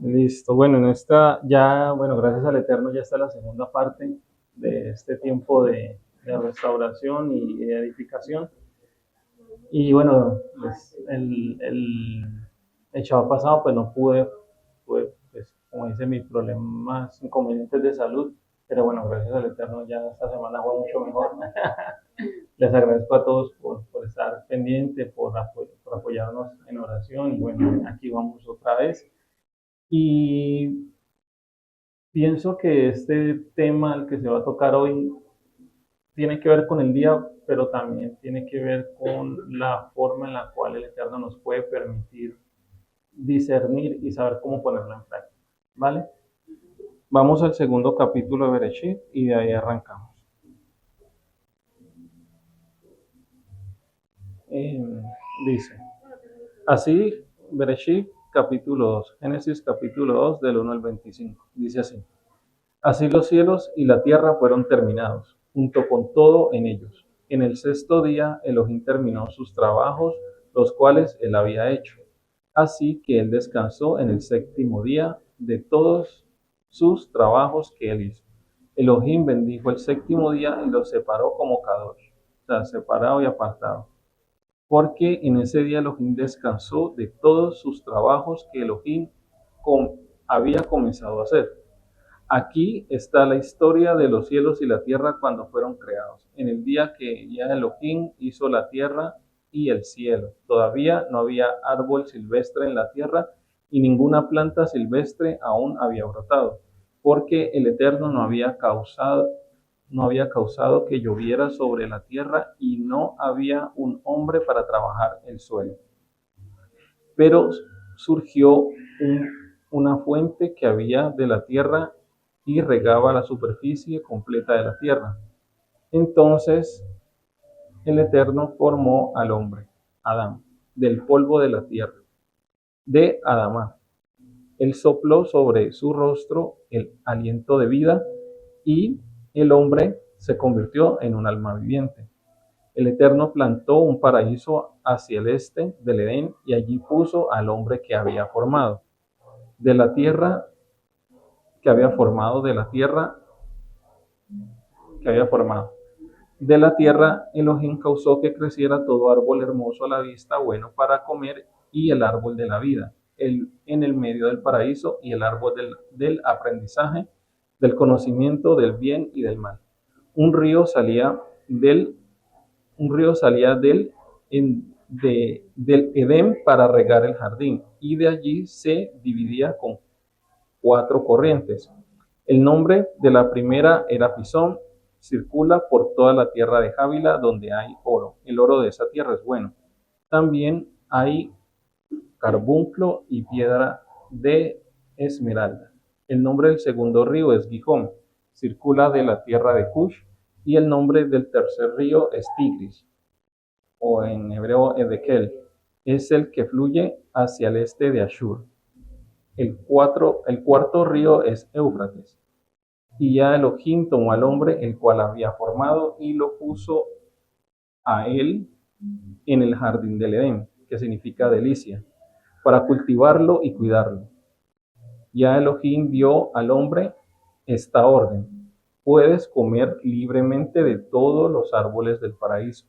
Listo. Bueno, en esta ya, bueno, gracias al Eterno ya está la segunda parte de este tiempo de restauración y de edificación. Y bueno, pues el Shabbat pasado pues no pude, pues como dice, mis problemas, inconvenientes de salud, pero bueno, gracias al Eterno ya esta semana fue mucho mejor. Les agradezco a todos por estar pendiente, por apoyarnos en oración y bueno, aquí vamos otra vez. Y pienso que este tema al que se va a tocar hoy tiene que ver con el día, pero también tiene que ver con la forma en la cual el Eterno nos puede permitir discernir y saber cómo ponerlo en práctica. ¿Vale? Vamos al segundo capítulo de Bereshit y de ahí arrancamos. Eh, Dice, así, Bereshit capítulo 2, Génesis capítulo 2 del 1 al 25. Dice así, así los cielos y la tierra fueron terminados, junto con todo en ellos. En el sexto día Elohim terminó sus trabajos, los cuales él había hecho. Así que él descansó en el séptimo día de todos sus trabajos que él hizo. Elohim bendijo el séptimo día y lo separó como Kadosh, o sea, separado y apartado. Porque en ese día Elohim descansó de todos sus trabajos que Elohim había comenzado a hacer. Aquí está la historia de los cielos y la tierra cuando fueron creados. En el día que ya Elohim hizo la tierra y el cielo. Todavía no había árbol silvestre en la tierra y ninguna planta silvestre aún había brotado, porque el Eterno no había causado que lloviera sobre la tierra y no había un hombre para trabajar el suelo. Pero surgió una fuente que había de la tierra y regaba la superficie completa de la tierra. Entonces el Eterno formó al hombre, Adán, del polvo de la tierra, de Adamá. Él sopló sobre su rostro el aliento de vida y el hombre se convirtió en un alma viviente. El Eterno plantó un paraíso hacia el este del Edén y allí puso al hombre que había formado. De la tierra que había formado, de la tierra que había formado. De la tierra Elohim causó que creciera todo árbol hermoso a la vista, bueno para comer, y el árbol de la vida, en el medio del paraíso, y el árbol del aprendizaje, del conocimiento del bien y del mal. Un río salía del, del Edén para regar el jardín, y de allí se dividía con 4 corrientes. El nombre de la primera era Pisón, circula por toda la tierra de Jávila donde hay oro. El oro de esa tierra es bueno. También hay carbunclo y piedra de esmeralda. El nombre del segundo río es Gijón, circula de la tierra de Cush, y el nombre del tercer río es Tigris, o en hebreo Edekel, es el que fluye hacia el este de Ashur. El cuarto río es Éufrates. Y ya Elohim tomó al hombre, el cual había formado, y lo puso a él en el jardín del Edén, que significa delicia, para cultivarlo y cuidarlo. Ya Elohim dio al hombre esta orden: puedes comer libremente de todos los árboles del paraíso,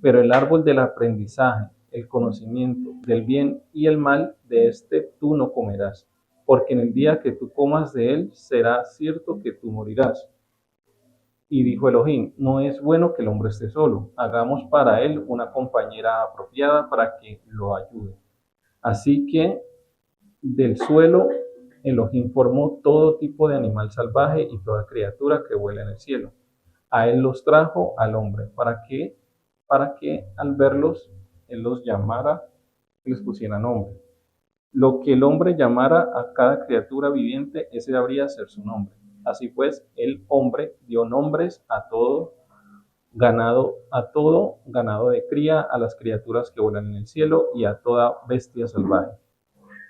pero el árbol del aprendizaje, el conocimiento del bien y el mal, de este tú no comerás, porque en el día que tú comas de él será cierto que tú morirás. Y dijo Elohim: no es bueno que el hombre esté solo, hagamos para él una compañera apropiada para que lo ayude. Así que del suelo Elohim formó todo tipo de animal salvaje y toda criatura que vuela en el cielo. A él los trajo al hombre, para que al verlos él los llamara y les pusiera nombre. Lo que el hombre llamara a cada criatura viviente, ese habría ser su nombre. Así pues, el hombre dio nombres a todo ganado de cría, a las criaturas que vuelan en el cielo y a toda bestia salvaje.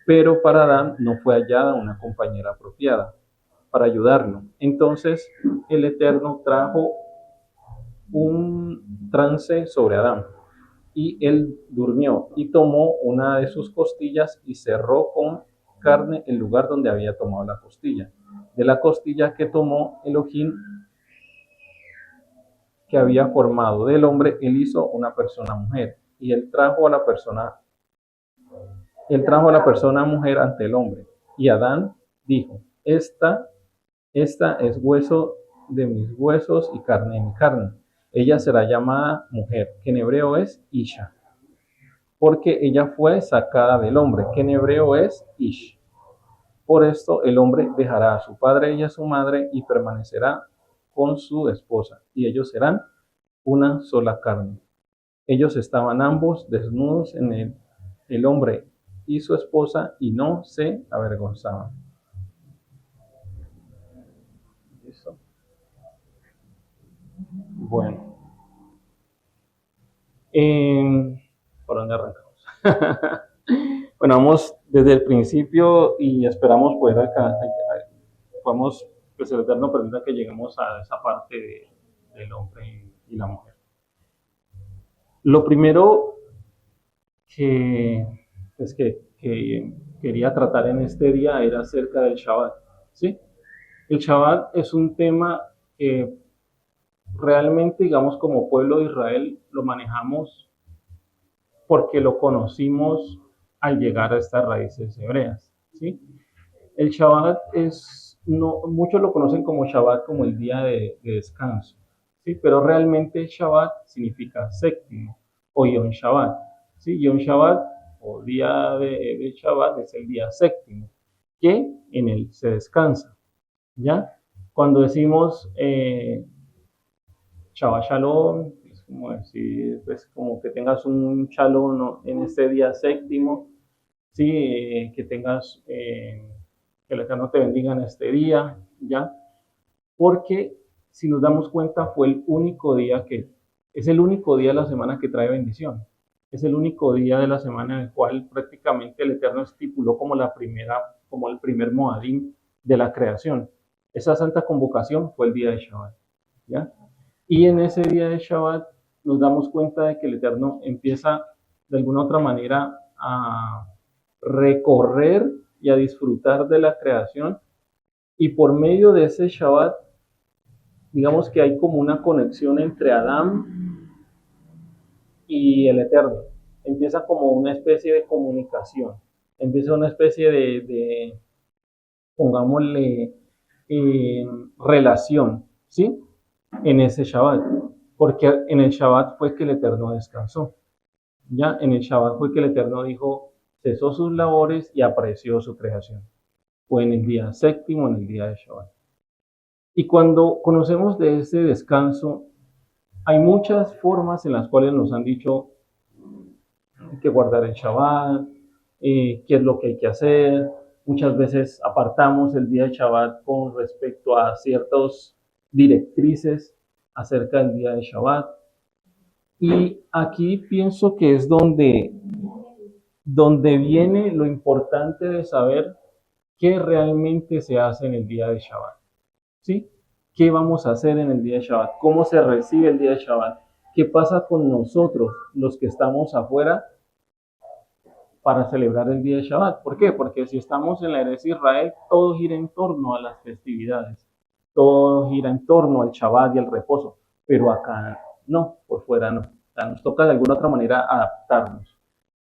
Pero para Adán no fue hallada una compañera apropiada para ayudarlo. Entonces el Eterno trajo un trance sobre Adán y él durmió y tomó una de sus costillas y cerró con carne el lugar donde había tomado la costilla. De la costilla que tomó Elohim, que había formado del hombre, él hizo una persona mujer y él trajo a la persona mujer ante el hombre. Y Adán dijo, esta es hueso de mis huesos y carne de mi carne. Ella será llamada mujer, que en hebreo es Isha, porque ella fue sacada del hombre, que en hebreo es Ish. Por esto el hombre dejará a su padre y a su madre y permanecerá con su esposa, y ellos serán una sola carne. Ellos estaban ambos desnudos en el hombre y su esposa, y no se avergonzaban. ¿Listo? Bueno. ¿Por dónde arrancamos? Bueno, vamos desde el principio y esperamos poder acá, podemos, pues el Eterno permita que lleguemos a esa parte del hombre y la mujer. Lo primero que, pues que quería tratar en este día era acerca del Shabbat, ¿sí? El Shabbat es un tema que realmente, digamos, como pueblo de Israel lo manejamos porque lo conocimos al llegar a estas raíces hebreas, ¿sí? El Shabbat muchos lo conocen como Shabbat, como el día de descanso, ¿sí? Pero realmente Shabbat significa séptimo o Yom Shabbat, ¿sí? Yom Shabbat o día de Shabbat es el día séptimo, que en él se descansa, ¿ya? Cuando decimos Shabbat Shalom, es como decir, pues como que tengas un Shalom, ¿no?, en este día séptimo, ¿sí? Que tengas, que el Eterno te bendiga en este día, ¿ya? Porque si nos damos cuenta, es el único día de la semana que trae bendición. Es el único día de la semana en el cual prácticamente el Eterno estipuló como el primer Moadim de la creación. Esa santa convocación fue el día de Shabbat, ¿ya? Y en ese día de Shabbat nos damos cuenta de que el Eterno empieza de alguna otra manera a recorrer y a disfrutar de la creación, y por medio de ese Shabbat, digamos que hay como una conexión entre Adán y el Eterno. Empieza como una especie de comunicación, empieza una especie de pongámosle, relación, ¿sí? En ese Shabbat, porque en el Shabbat fue que el Eterno descansó, ya en el Shabbat fue que el Eterno dijo, cesó sus labores y apreció su creación. Fue en el día séptimo, en el día de Shabbat. Y cuando conocemos de ese descanso, hay muchas formas en las cuales nos han dicho que guardar el Shabbat, qué es lo que hay que hacer. Muchas veces apartamos el día de Shabbat con respecto a ciertas directrices acerca del día de Shabbat. Y aquí pienso que es donde viene lo importante de saber qué realmente se hace en el día de Shabbat, ¿sí? ¿Qué vamos a hacer en el día de Shabbat? ¿Cómo se recibe el día de Shabbat? ¿Qué pasa con nosotros, los que estamos afuera, para celebrar el día de Shabbat? ¿Por qué? Porque si estamos en la herencia de Israel, todo gira en torno a las festividades, todo gira en torno al Shabbat y al reposo, pero acá no, por fuera no. O sea, nos toca de alguna otra manera adaptarnos.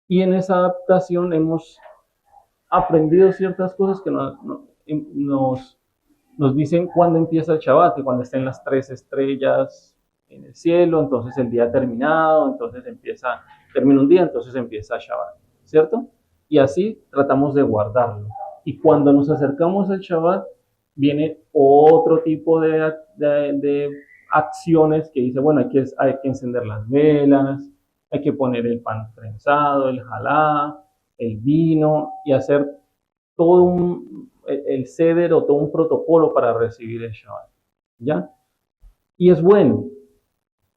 Y en esa adaptación hemos aprendido ciertas cosas que nos dicen cuándo empieza el Shabbat, que cuando estén las 3 estrellas en el cielo, entonces el día ha terminado, entonces termina un día, entonces empieza Shabbat, ¿cierto? Y así tratamos de guardarlo. Y cuando nos acercamos al Shabbat, viene otro tipo de acciones que dice, bueno, hay que encender las velas, hay que poner el pan prensado, el jalá, el vino, y hacer todo el ceder o todo un protocolo para recibir el Shabbat, ¿ya? Y es bueno,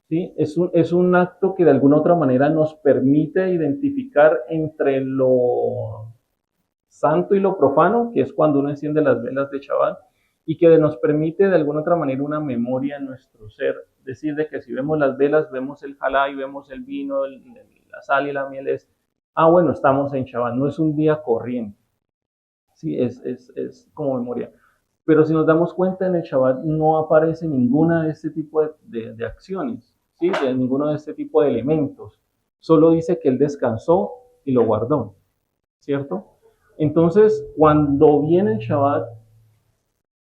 ¿sí? Es un acto que de alguna otra manera nos permite identificar entre lo santo y lo profano, que es cuando uno enciende las velas de Shabbat, y que nos permite de alguna otra manera una memoria en nuestro ser, decir de que si vemos las velas, vemos el jalá y vemos el vino, la sal y la miel es, bueno, estamos en Shabbat, no es un día corriente, sí, es como memoria. Pero si nos damos cuenta, en el Shabbat no aparece ninguna de este tipo de acciones, ¿sí? De ninguno de este tipo de elementos. Solo dice que él descansó y lo guardó, ¿cierto? Entonces, cuando viene el Shabbat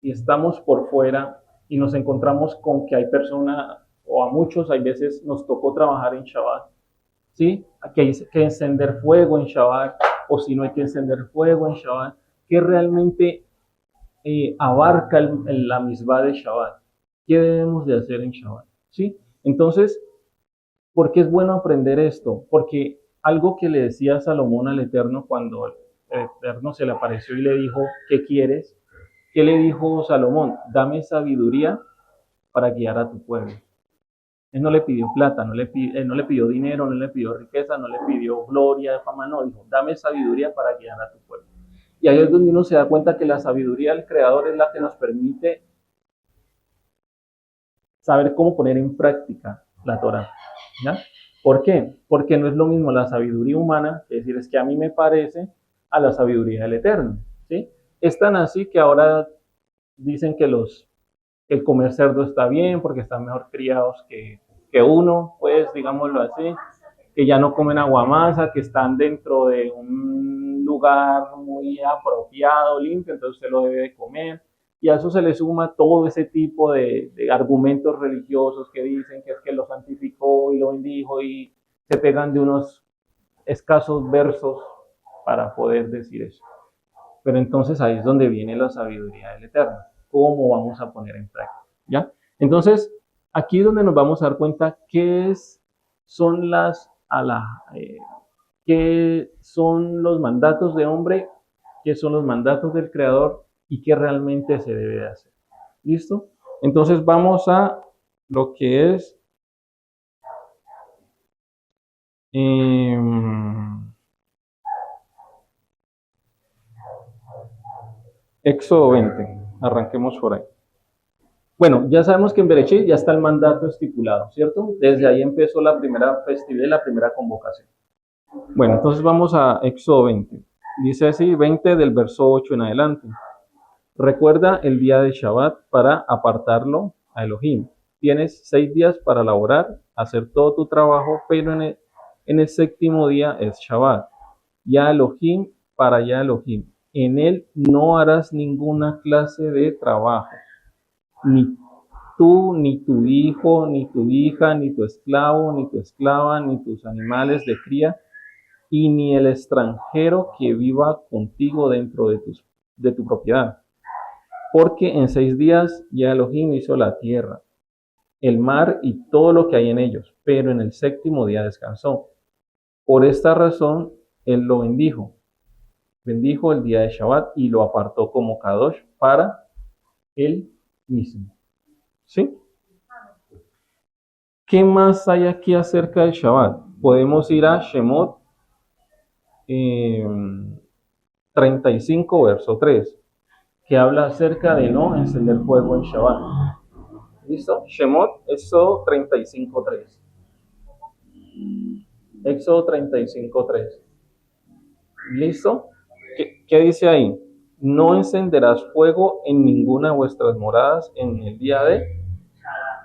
y estamos por fuera y nos encontramos con que hay personas, o a muchos, hay veces nos tocó trabajar en Shabbat, ¿sí? Aquí hay que encender fuego en Shabbat, o si no hay que encender fuego en Shabbat, que realmente abarca la misbah de Shabbat. ¿Qué debemos de hacer en Shabbat? ¿Sí? Entonces, ¿por qué es bueno aprender esto? Porque algo que le decía Salomón al Eterno cuando el Eterno se le apareció y le dijo, ¿qué quieres? ¿Qué le dijo Salomón? Dame sabiduría para guiar a tu pueblo. Él no le pidió plata, no le pidió dinero, no le pidió riqueza, no le pidió gloria, fama, no, dijo, dame sabiduría para guiar a tu pueblo. Y ahí es donde uno se da cuenta que la sabiduría del Creador es la que nos permite saber cómo poner en práctica la Torah. ¿Ya? ¿Por qué? Porque no es lo mismo la sabiduría humana, es decir, es que a mí me parece, a la sabiduría del Eterno. ¿Sí? Es tan así que ahora dicen que el comer cerdo está bien porque están mejor criados que uno, pues digámoslo así, que ya no comen aguamasa, que están dentro de un lugar muy apropiado, limpio, entonces usted lo debe de comer. Y a eso se le suma todo ese tipo de argumentos religiosos que dicen que es que lo santificó y lo bendijo y se pegan de unos escasos versos para poder decir eso. Pero entonces ahí es donde viene la sabiduría del Eterno. ¿Cómo vamos a poner en práctica? ¿Ya? Entonces, aquí es donde nos vamos a dar cuenta son qué son los mandatos de hombre, qué son los mandatos del Creador y qué realmente se debe de hacer. ¿Listo? Entonces vamos a lo que es Éxodo 20. Arranquemos por ahí. Bueno, ya sabemos que en Bereshit ya está el mandato estipulado, ¿cierto? Desde ahí empezó la primera festividad y la primera convocación. Bueno, entonces vamos a Éxodo 20. Dice así, 20 del verso 8 en adelante. Recuerda el día de Shabbat para apartarlo a Elohim. Tienes 6 días para laborar, hacer todo tu trabajo, pero en el séptimo día es Shabbat. Ya Elohim para ya Elohim. En él no harás ninguna clase de trabajo, ni tú, ni tu hijo, ni tu hija, ni tu esclavo, ni tu esclava, ni tus animales de cría, y ni el extranjero que viva contigo dentro de tu propiedad. Porque en 6 días ya Elohim hizo la tierra, el mar y todo lo que hay en ellos, pero en el séptimo día descansó. Por esta razón, él lo bendijo. Bendijo el día de Shabbat y lo apartó como Kadosh para él mismo. ¿Sí? ¿Qué más hay aquí acerca del Shabbat? Podemos ir a Shemot 35, verso 3, que habla acerca de no encender fuego en Shabbat. ¿Listo? Shemot, Éxodo 35, 3. Éxodo 35, 3. ¿Listo? ¿Qué dice ahí? No encenderás fuego en ninguna de vuestras moradas en el día de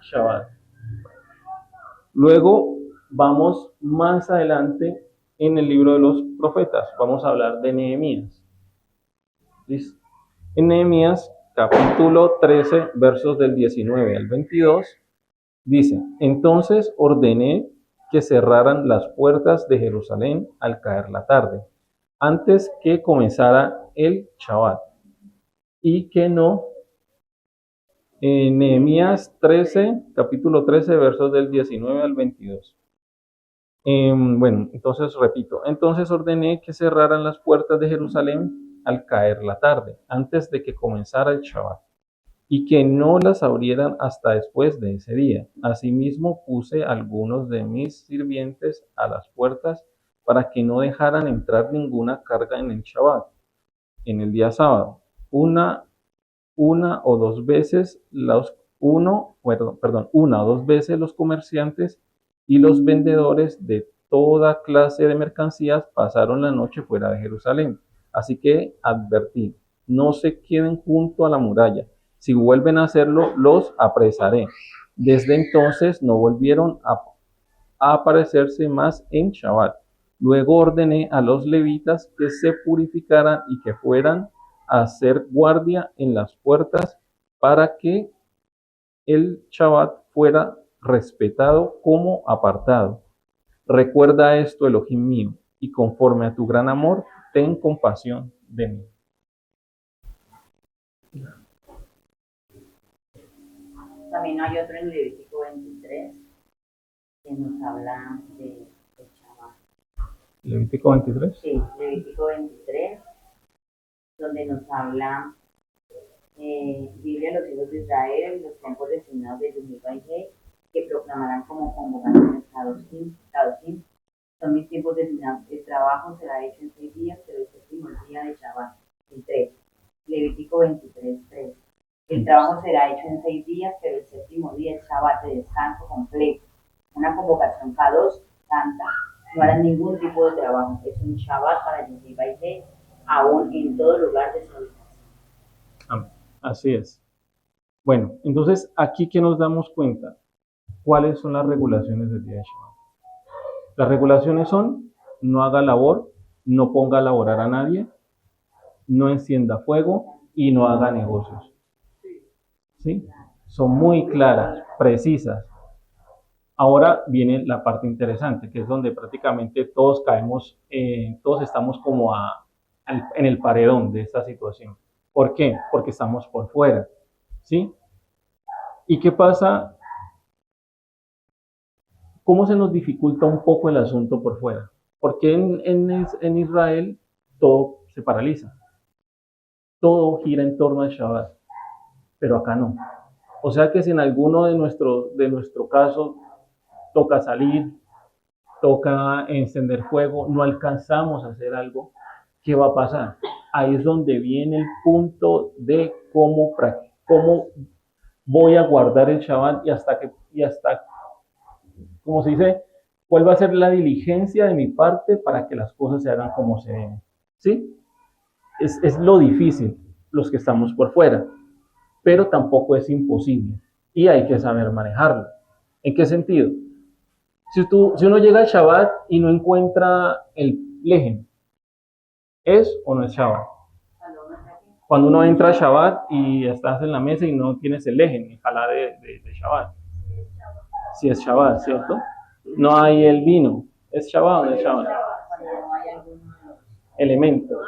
Shabbat. Luego vamos más adelante en el libro de los profetas. Vamos a hablar de Nehemías. ¿Listo? En Nehemías capítulo 13, versos del 19 al 22, dice, entonces ordené que cerraran las puertas de Jerusalén al caer la tarde, antes que comenzara el Shabbat, y que no, Nehemías 13, capítulo 13, versos del 19 al 22. Bueno, entonces repito, entonces ordené que cerraran las puertas de Jerusalén al caer la tarde, antes de que comenzara el Shabbat, y que no las abrieran hasta después de ese día. Asimismo puse algunos de mis sirvientes a las puertas para que no dejaran entrar ninguna carga en el Shabbat, en el día sábado. Una o dos veces una o dos veces los comerciantes y los vendedores de toda clase de mercancías pasaron la noche fuera de Jerusalén. Así que advertí, no se queden junto a la muralla. Si vuelven a hacerlo, los apresaré. Desde entonces no volvieron a aparecerse más en Shabbat. Luego ordené a los levitas que se purificaran y que fueran a hacer guardia en las puertas para que el Shabbat fuera respetado como apartado. Recuerda esto, Elohim mío, y conforme a tu gran amor, ten compasión de mí. También hay otro en Levítico 23 que nos habla de Shabbat. Levítico 23. Sí, Levítico 23, donde nos habla, dile a los hijos de Israel los tiempos designados de Yom Kippur que proclamarán como convocaciones Kadoshim. Son mis tiempos designados. El trabajo será hecho en 6 días, pero el séptimo día de Shabbat. El 3. Levítico 23, 3. El trabajo será hecho en 6 días, pero el séptimo día es Shabbat de descanso completo. Una convocación Kadosh, santa. No harán ningún tipo de trabajo. Es un Shabbat para Yom Kippur, aún en todo lugar de su habitación. Así es. Bueno, entonces aquí que nos damos cuenta, ¿cuáles son las regulaciones del día de Shabbat? Las regulaciones son: no haga labor, no ponga a laborar a nadie, no encienda fuego y no haga negocios. ¿Sí? Son muy claras, precisas. Ahora viene la parte interesante, que es donde prácticamente todos caemos, todos estamos como en el paredón de esta situación. ¿Por qué? Porque estamos por fuera. ¿Sí? ¿Y qué pasa? ¿Cómo se nos dificulta un poco el asunto por fuera? Porque en Israel todo se paraliza. Todo gira en torno al Shabbat, pero acá no. O sea que si en alguno de nuestro caso toca salir, toca encender fuego, no alcanzamos a hacer algo, ¿qué va a pasar? Ahí es donde viene el punto de cómo voy a guardar el Shabbat y hasta, como se dice, cuál va a ser la diligencia de mi parte para que las cosas se hagan como se deben. ¿Sí? Es lo difícil, los que estamos por fuera, pero tampoco es imposible y hay que saber manejarlo. ¿En qué sentido? Si uno llega al Shabbat y no encuentra el lejen, ¿es o no es Shabbat? Cuando uno entra a Shabbat y estás en la mesa y no tienes el lejen, el jalá de Shabbat. Si es Shabbat, ¿cierto? No hay el vino. ¿Es Shabbat o no es Shabbat? Elementos.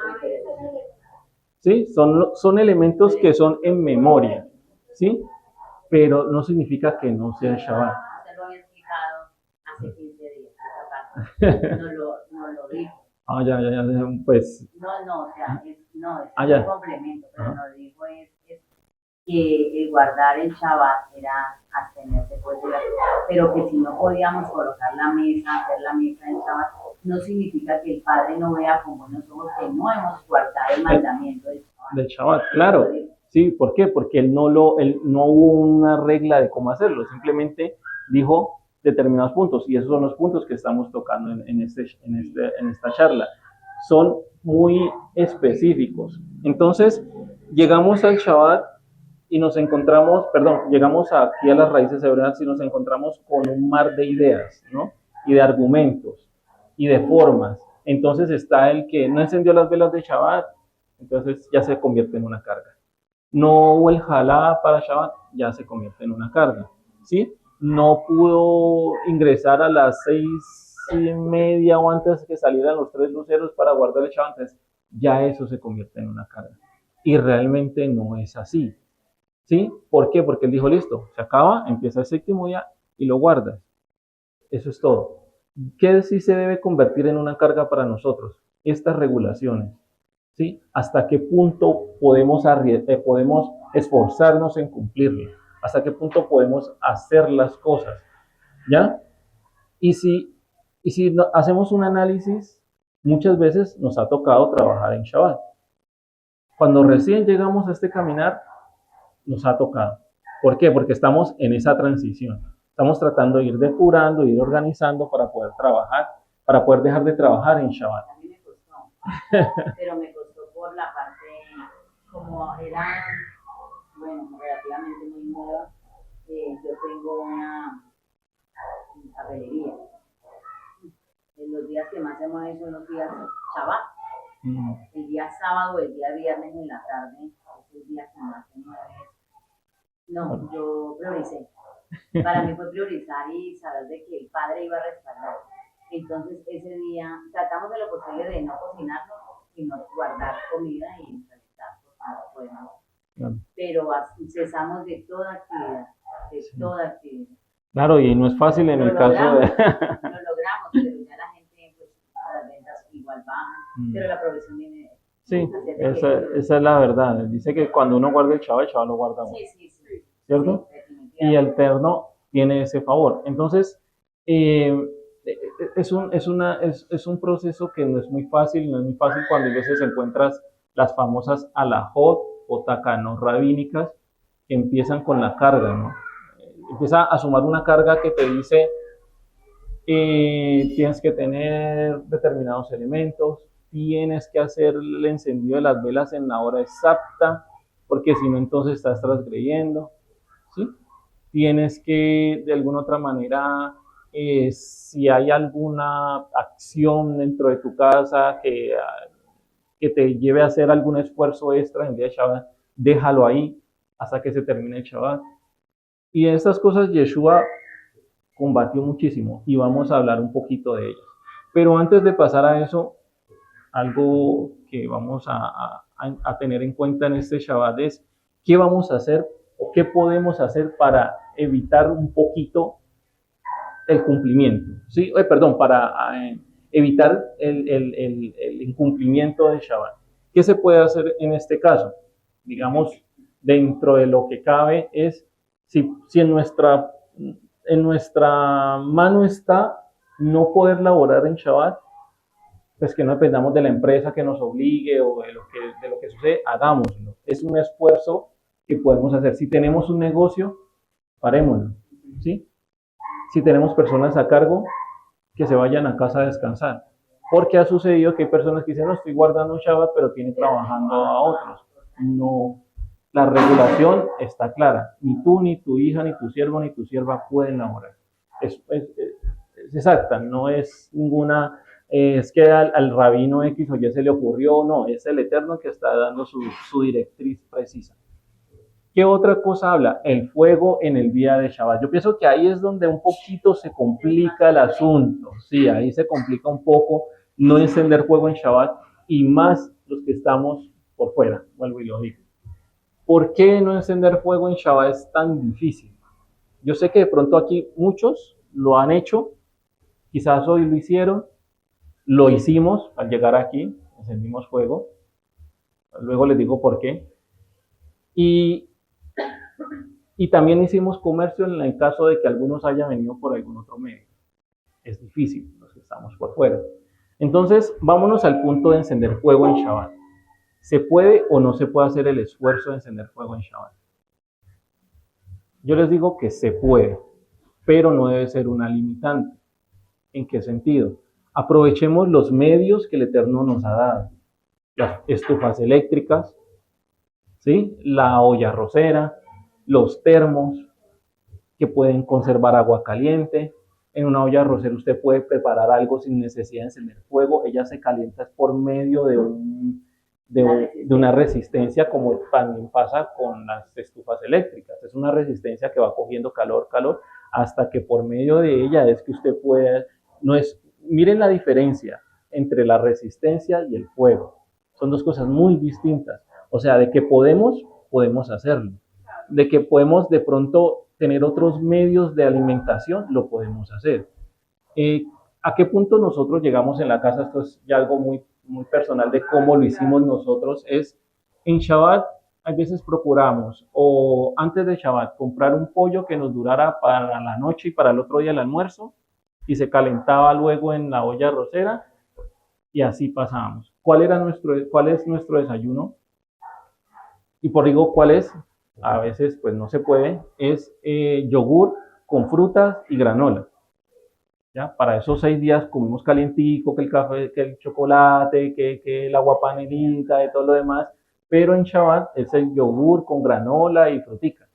¿Sí? Son elementos que son en memoria. ¿Sí? Pero no significa que no sea Shabbat. Se lo había explicado hace 15 días, esa parte. No lo dijo. Ya, pues. No, o sea, es ya. un complemento, pero no dijo es que el guardar el Shabbat era abstenerse pues de las cosas, pero que si no podíamos colocar la mesa, hacer la mesa del Shabbat, no significa que el Padre no vea con buenos ojos que no hemos guardado el mandamiento del Shabbat. Claro. Sí, ¿por qué? Porque él no hubo una regla de cómo hacerlo, simplemente dijo determinados puntos, y esos son los puntos que estamos tocando en esta charla. Son muy específicos. Entonces, llegamos al Shabbat y llegamos aquí a las raíces hebreas y nos encontramos con un mar de ideas, ¿no? Y de argumentos, y de formas. Entonces está el que no encendió las velas de Shabbat, entonces ya se convierte en una carga. No hubo el jalá para Shabbat, ya se convierte en una carga, ¿sí? No pudo ingresar a las 6:30 o antes que salieran los 3 luceros para guardar el Shabbat, entonces ya eso se convierte en una carga. Y realmente no es así, ¿sí? ¿Por qué? Porque él dijo, listo, se acaba, empieza el séptimo día y lo guardas. Eso es todo. ¿Qué sí se debe convertir en una carga para nosotros? Estas regulaciones. ¿Sí? ¿Hasta qué punto podemos esforzarnos en cumplirlo? ¿Hasta qué punto podemos hacer las cosas? ¿Ya? Y si hacemos un análisis, muchas veces nos ha tocado trabajar en Shabbat. Cuando recién llegamos a este caminar, nos ha tocado. ¿Por qué? Porque estamos en esa transición. Estamos tratando de ir depurando, ir organizando para poder trabajar para poder dejar de trabajar en Shabbat. A mí me costó, pero me costó por la parte, como era, bueno, relativamente muy nueva, yo tengo una papelería. En los días que más se mueven son los días Shabbat. El día sábado, el día viernes en la tarde, es el día que más se mueve. No, yo prioricé. Para mí fue priorizar y saber de que el padre iba a respaldar. Entonces ese día tratamos de lo posible de no cocinarlo, sino guardar comida y calentar cuando podemos. Pero cesamos de toda actividad, de toda actividad. Claro, y no es fácil en el caso de... Lo logramos, pero ya la gente, pues, las ventas igual bajan, pero la provisión viene de... Sí, esa es la verdad. Dice que cuando uno guarda el Shabbat lo guarda uno. Sí. ¿Cierto? Sí, y el terno tiene ese favor. Entonces, es un proceso que no es muy fácil cuando a veces encuentras las famosas alajot o takanot rabínicas que empiezan con la carga, ¿no? Empieza a sumar una carga que te dice tienes que tener determinados elementos, tienes que hacer el encendido de las velas en la hora exacta, porque si no entonces estás transgrediendo, ¿sí? Tienes que de alguna otra manera, si hay alguna acción dentro de tu casa que te lleve a hacer algún esfuerzo extra en el día de Shabbat, déjalo ahí hasta que se termine el Shabbat. Y estas cosas Yeshua combatió muchísimo y vamos a hablar un poquito de ellas. Pero antes de pasar a eso, algo que vamos a tener en cuenta en este Shabbat es qué vamos a hacer o qué podemos hacer para evitar un poquito el cumplimiento, ¿sí? Para evitar el incumplimiento del Shabbat. ¿Qué se puede hacer en este caso? Digamos, dentro de lo que cabe es, si en nuestra mano está no poder laborar en Shabbat, pues que no dependamos de la empresa que nos obligue o de lo que sucede, hagámoslo. Es un esfuerzo que podemos hacer. Si tenemos un negocio, parémoslo, ¿sí? Si tenemos personas a cargo, que se vayan a casa a descansar. Porque ha sucedido que hay personas que dicen, no, estoy guardando Shabbat, pero tienen trabajando a otros. No, la regulación está clara. Ni tú, ni tu hija, ni tu siervo, ni tu sierva pueden laborar. Es exacta, no es ninguna... es que al rabino X o Y se le ocurrió, no, es el Eterno que está dando su directriz precisa. ¿Qué otra cosa habla? El fuego en el día de Shabbat. Yo pienso que ahí es donde un poquito se complica el asunto. Sí, ahí se complica un poco no encender fuego en Shabbat y más los que estamos por fuera. Vuelvo y lo digo. ¿Por qué no encender fuego en Shabbat es tan difícil? Yo sé que de pronto aquí muchos lo han hecho, quizás hoy lo hicieron, lo hicimos al llegar aquí, encendimos fuego. Luego les digo por qué. Y también hicimos comercio en el caso de que algunos hayan venido por algún otro medio. Es difícil, los que estamos por fuera. Entonces, vámonos al punto de encender fuego en Shabbat. ¿Se puede o no se puede hacer el esfuerzo de encender fuego en Shabbat? Yo les digo que se puede, pero no debe ser una limitante. ¿En qué sentido? Aprovechemos los medios que el Eterno nos ha dado. Las estufas eléctricas, ¿sí? La olla arrocera, los termos que pueden conservar agua caliente. En una olla arrocera usted puede preparar algo sin necesidad de encender fuego. Ella se calienta por medio de una resistencia, como también pasa con las estufas eléctricas. Es una resistencia que va cogiendo calor, hasta que por medio de ella es que usted puede... Miren la diferencia entre la resistencia y el fuego. Son dos cosas muy distintas. O sea, de que podemos hacerlo. De que podemos de pronto tener otros medios de alimentación, lo podemos hacer. ¿A qué punto nosotros llegamos en la casa? Esto es ya algo muy, muy personal de cómo lo hicimos nosotros. Es en Shabbat, a veces procuramos, o antes de Shabbat, comprar un pollo que nos durara para la noche y para el otro día el almuerzo, y se calentaba luego en la olla arrocera, y así pasábamos. ¿Cuál es nuestro desayuno? Y por digo, ¿cuál es? A veces pues no se puede, es yogur con frutas y granola. ¿ya? Para esos 6 días comimos calientico, que el café, que el chocolate, que el agua panelita y todo lo demás, pero en Shabbat es el yogur con granola y frutica.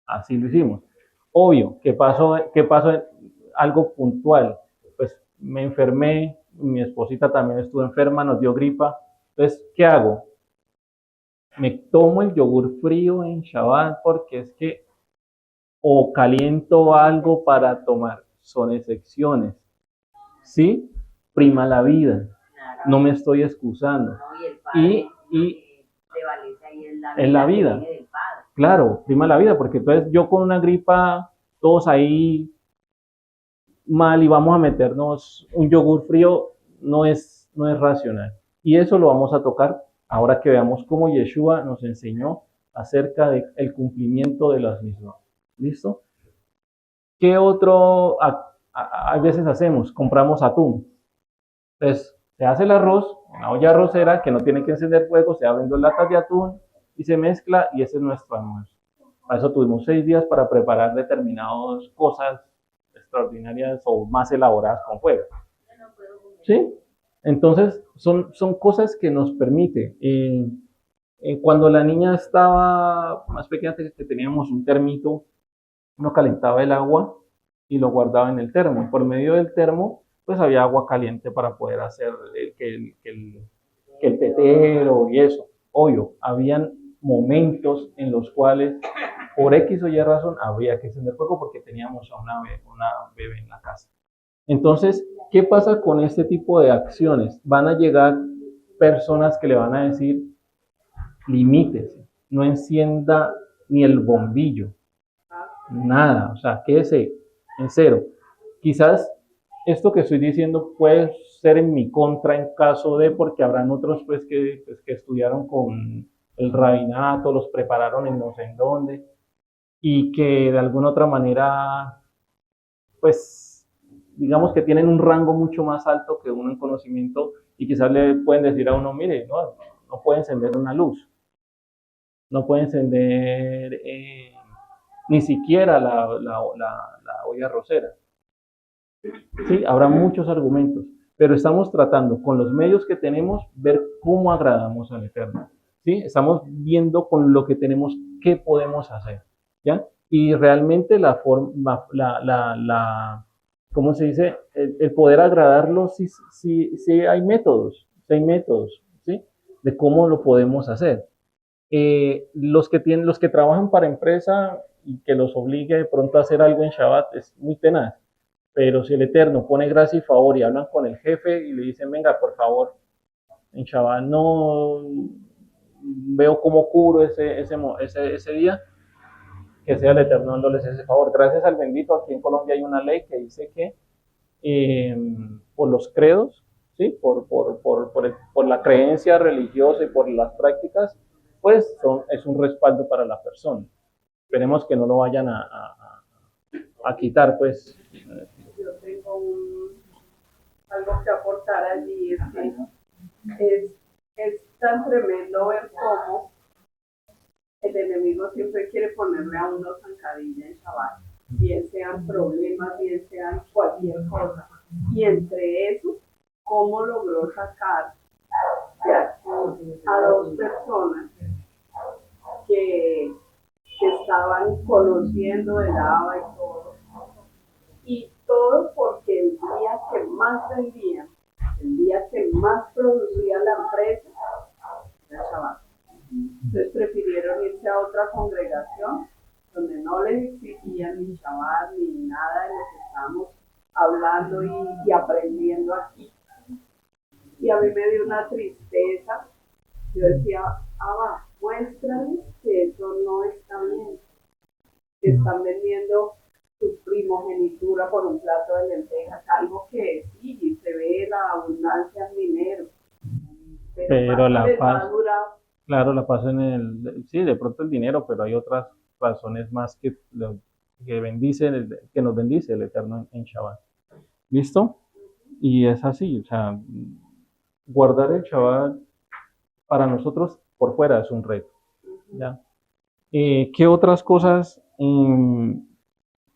Así lo hicimos. Obvio, ¿qué pasó? Algo puntual. Pues me enfermé, mi esposita también estuvo enferma, nos dio gripa. Entonces, ¿qué hago? Me tomo el yogur frío en Shabbat porque es que o caliento algo para tomar. Son excepciones. ¿Sí? Prima la vida. Claro. No me estoy excusando. No, y el padre, Y prevalece ahí en la en la vida. que viene del padre. Claro, prima la vida, porque entonces yo con una gripa, todos ahí mal y vamos a meternos un yogur frío, no es racional. Y eso lo vamos a tocar ahora que veamos cómo Yeshua nos enseñó acerca del cumplimiento de las mismas. ¿Listo? ¿Qué otro a veces hacemos? Compramos atún. Entonces, se hace el arroz, una olla arrocera que no tiene que encender fuego, se abren 2 latas de atún y se mezcla y ese es nuestro almuerzo. Para eso tuvimos 6 días para preparar determinadas cosas extraordinarias o más elaboradas con fuego. ¿Sí? Entonces, son cosas que nos permite. Cuando la niña estaba más pequeña, que teníamos un termito, uno calentaba el agua y lo guardaba en el termo. Por medio del termo, pues había agua caliente para poder hacer que el tetero y eso. Obvio, habían momentos en los cuales, por X o Y razón, había que encender fuego porque teníamos a una bebé en la casa. Entonces, ¿qué pasa con este tipo de acciones? Van a llegar personas que le van a decir, limítese, no encienda ni el bombillo, nada, o sea, quédese en cero. Quizás esto que estoy diciendo puede ser en mi contra en caso de, porque habrán otros pues que estudiaron con el rabinato, los prepararon en no sé en dónde, y que de alguna otra manera, pues, digamos que tienen un rango mucho más alto que uno en conocimiento, y quizás le pueden decir a uno, mire, no puede encender una luz, no puede encender ni siquiera la olla arrocera. Sí, habrá muchos argumentos, pero estamos tratando con los medios que tenemos ver cómo agradamos al Eterno. ¿Sí? Estamos viendo con lo que tenemos qué podemos hacer. ¿Ya? Y realmente la forma, ¿cómo se dice? El poder agradarlo, sí hay métodos, ¿sí? De cómo lo podemos hacer. Los que trabajan para empresa y que los obligue de pronto a hacer algo en Shabbat es muy tenaz. Pero si el Eterno pone gracia y favor y hablan con el jefe y le dicen, venga, por favor, en Shabbat no veo cómo cubro ese día, que sea el Eterno dándoles ese favor. Gracias al bendito, aquí en Colombia hay una ley que dice que por los credos, ¿sí? por la creencia religiosa y por las prácticas, pues es un respaldo para la persona. Esperemos que no lo vayan a quitar, pues. Yo tengo algo que aportar allí, es que es tan tremendo ver cómo el enemigo siempre quiere ponerle a uno zancadilla en Shabbat, bien sean problemas, bien sean cualquier cosa. Y entre eso, cómo logró sacar a 2 personas que estaban conociendo del ABA y todo. Y todo porque el día que más vendía, el día que más producía la empresa, era Shabbat. Entonces prefirieron irse a otra congregación donde no les exigían ni Shabbat ni nada de lo que estamos hablando y aprendiendo aquí. Y a mí me dio una tristeza. Yo decía, muéstrales que eso no está bien. Que están vendiendo su primogenitura por un plato de lentejas, algo que sí, se ve la abundancia en dinero. Pero la paz, claro, la paz sí, de pronto el dinero, pero hay otras razones más que nos bendice el Eterno en Shabbat. ¿Listo? Y es así, o sea, guardar el Shabbat para nosotros por fuera es un reto. ¿Ya? ¿Qué otras cosas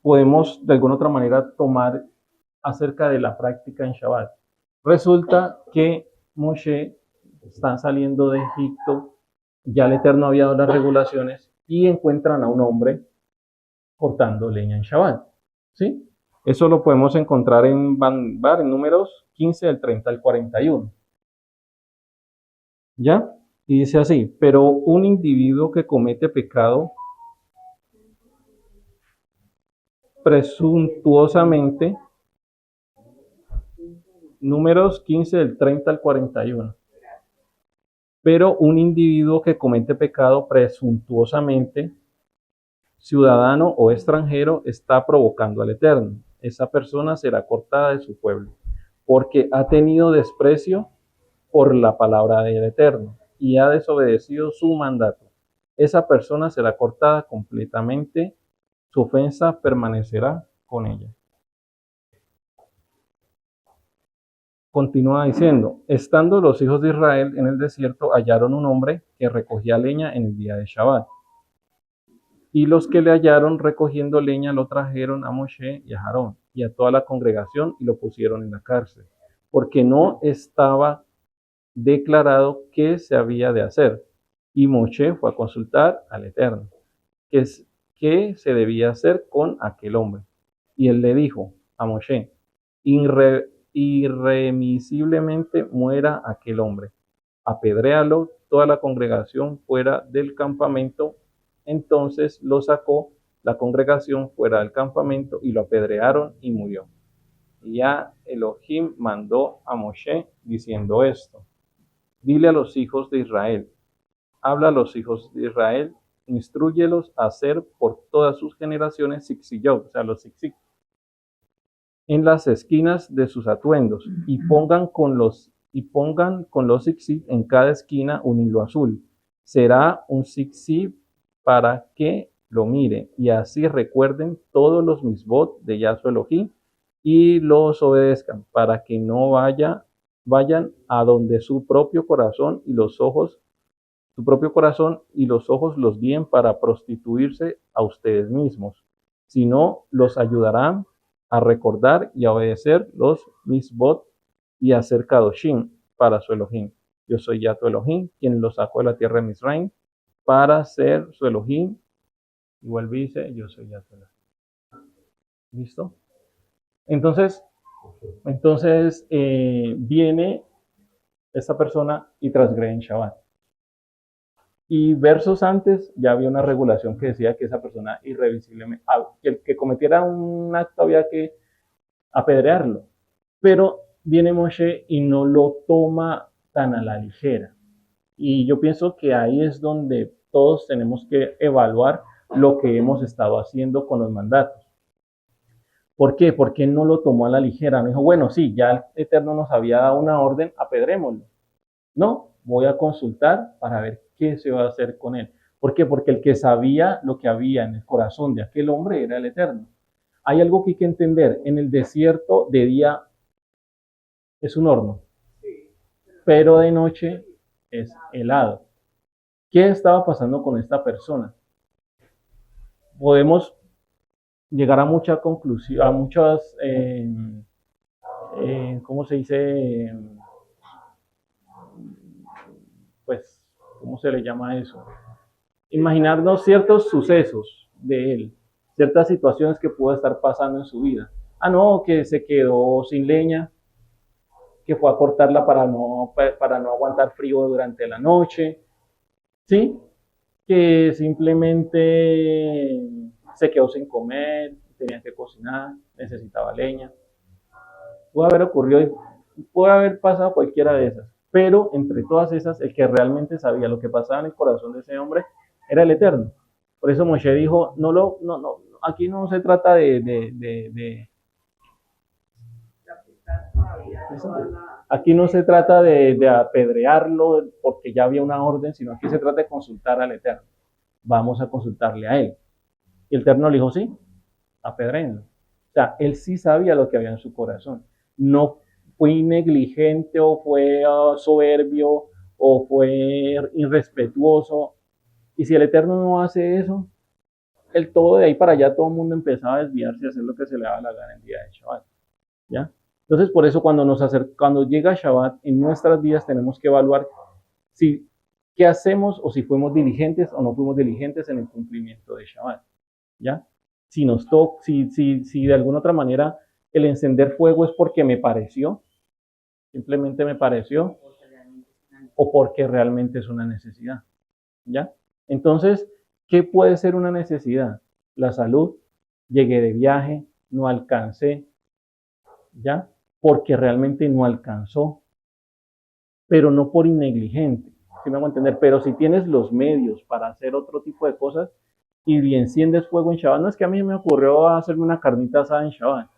podemos de alguna otra manera tomar acerca de la práctica en Shabbat. Resulta que Moshe está saliendo de Egipto, ya el Eterno había dado las regulaciones y encuentran a un hombre cortando leña en Shabbat. ¿Sí? Eso lo podemos encontrar en Bamidbar, en números 15 del 30 al 41. ¿Ya? Y dice así, pero un individuo que comete pecado presuntuosamente, números 15 del 30 al 41. Pero un individuo que comete pecado presuntuosamente, ciudadano o extranjero, está provocando al Eterno. Esa persona será cortada de su pueblo, porque ha tenido desprecio por la palabra del Eterno y ha desobedecido su mandato. Esa persona será cortada completamente, su ofensa permanecerá con ella. Continúa diciendo, estando los hijos de Israel en el desierto, hallaron un hombre que recogía leña en el día de Shabbat. Y los que le hallaron recogiendo leña lo trajeron a Moshe y a Aarón y a toda la congregación y lo pusieron en la cárcel, porque no estaba declarado qué se había de hacer. Y Moshe fue a consultar al Eterno, qué se debía hacer con aquel hombre. Y él le dijo a Moshe, irremisiblemente muera aquel hombre. Apedréalo toda la congregación fuera del campamento. Entonces lo sacó la congregación fuera del campamento y lo apedrearon y murió. Y ya Elohim mandó a Moshe diciendo esto. Dile a los hijos de Israel, habla a los hijos de Israel, instrúyelos a hacer por todas sus generaciones zitziyot, o sea, los tzitzit, en las esquinas de sus atuendos, y pongan con los tzitzit en cada esquina un hilo azul. Será un tzitzit para que lo mire, y así recuerden todos los misbot de Yahshua Elohim y los obedezcan, para que no vayan a donde su propio corazón y los ojos los guíen para prostituirse a ustedes mismos, sino los ayudarán a recordar y a obedecer los misbot y a hacer kadoshim para su Elohim. Yo soy Yahshua Elohim, quien los sacó de la tierra de Misraim para ser su Elohim. Igual dice, yo soy Yahshua Elohim. ¿Listo? Entonces viene esta persona y transgrede en Shabbat. Y versos antes ya había una regulación que decía que esa persona irrevisiblemente, que el que cometiera un acto había que apedrearlo. Pero viene Moshe y no lo toma tan a la ligera. Y yo pienso que ahí es donde todos tenemos que evaluar lo que hemos estado haciendo con los mandatos. ¿Por qué? Porque él no lo tomó a la ligera. No dijo, bueno, sí, ya el Eterno nos había dado una orden, apedrémoslo. No, voy a consultar para ver qué se va a hacer con él. ¿Por qué? Porque el que sabía lo que había en el corazón de aquel hombre era el Eterno. Hay algo que hay que entender. En el desierto de día es un horno, pero de noche es helado. ¿Qué estaba pasando con esta persona? Podemos llegar a mucha conclusión, a muchas, ¿cómo se dice? Pues, ¿cómo se le llama eso? Imaginarnos ciertos sucesos de él, ciertas situaciones que pudo estar pasando en su vida. Ah, no, que se quedó sin leña, que fue a cortarla para no aguantar frío durante la noche, ¿sí? Que simplemente se quedó sin comer, tenía que cocinar, necesitaba leña. Puede haber pasado cualquiera de esas, pero entre todas esas, el que realmente sabía lo que pasaba en el corazón de ese hombre era el Eterno. Por eso Moshe dijo, aquí no se trata aquí no se trata de apedrearlo porque ya había una orden, sino aquí se trata de consultar al Eterno. Vamos a consultarle a él. Y el Eterno le dijo, sí, apedréenlo. O sea, él sí sabía lo que había en su corazón. No fue negligente o fue soberbio o fue irrespetuoso. Y si el Eterno no hace eso, todo de ahí para allá todo el mundo empezaba a desviarse y a hacer lo que se le daba la gana el día de Shabbat. ¿ya? Entonces, por eso cuando llega Shabbat en nuestras vidas tenemos que evaluar si qué hacemos o si fuimos diligentes o no fuimos diligentes en el cumplimiento de Shabbat, ¿ya? Si de alguna otra manera el encender fuego es porque me pareció, simplemente me pareció, o porque realmente es una necesidad, ¿ya? Entonces, ¿qué puede ser una necesidad? La salud, llegué de viaje, no alcancé, ¿ya? Porque realmente no alcanzó, pero no por innegligente, ¿sí me hago entender? Pero si tienes los medios para hacer otro tipo de cosas y enciendes fuego en Shabbat, no es que a mí me ocurrió hacerme una carnita asada en Shabbat.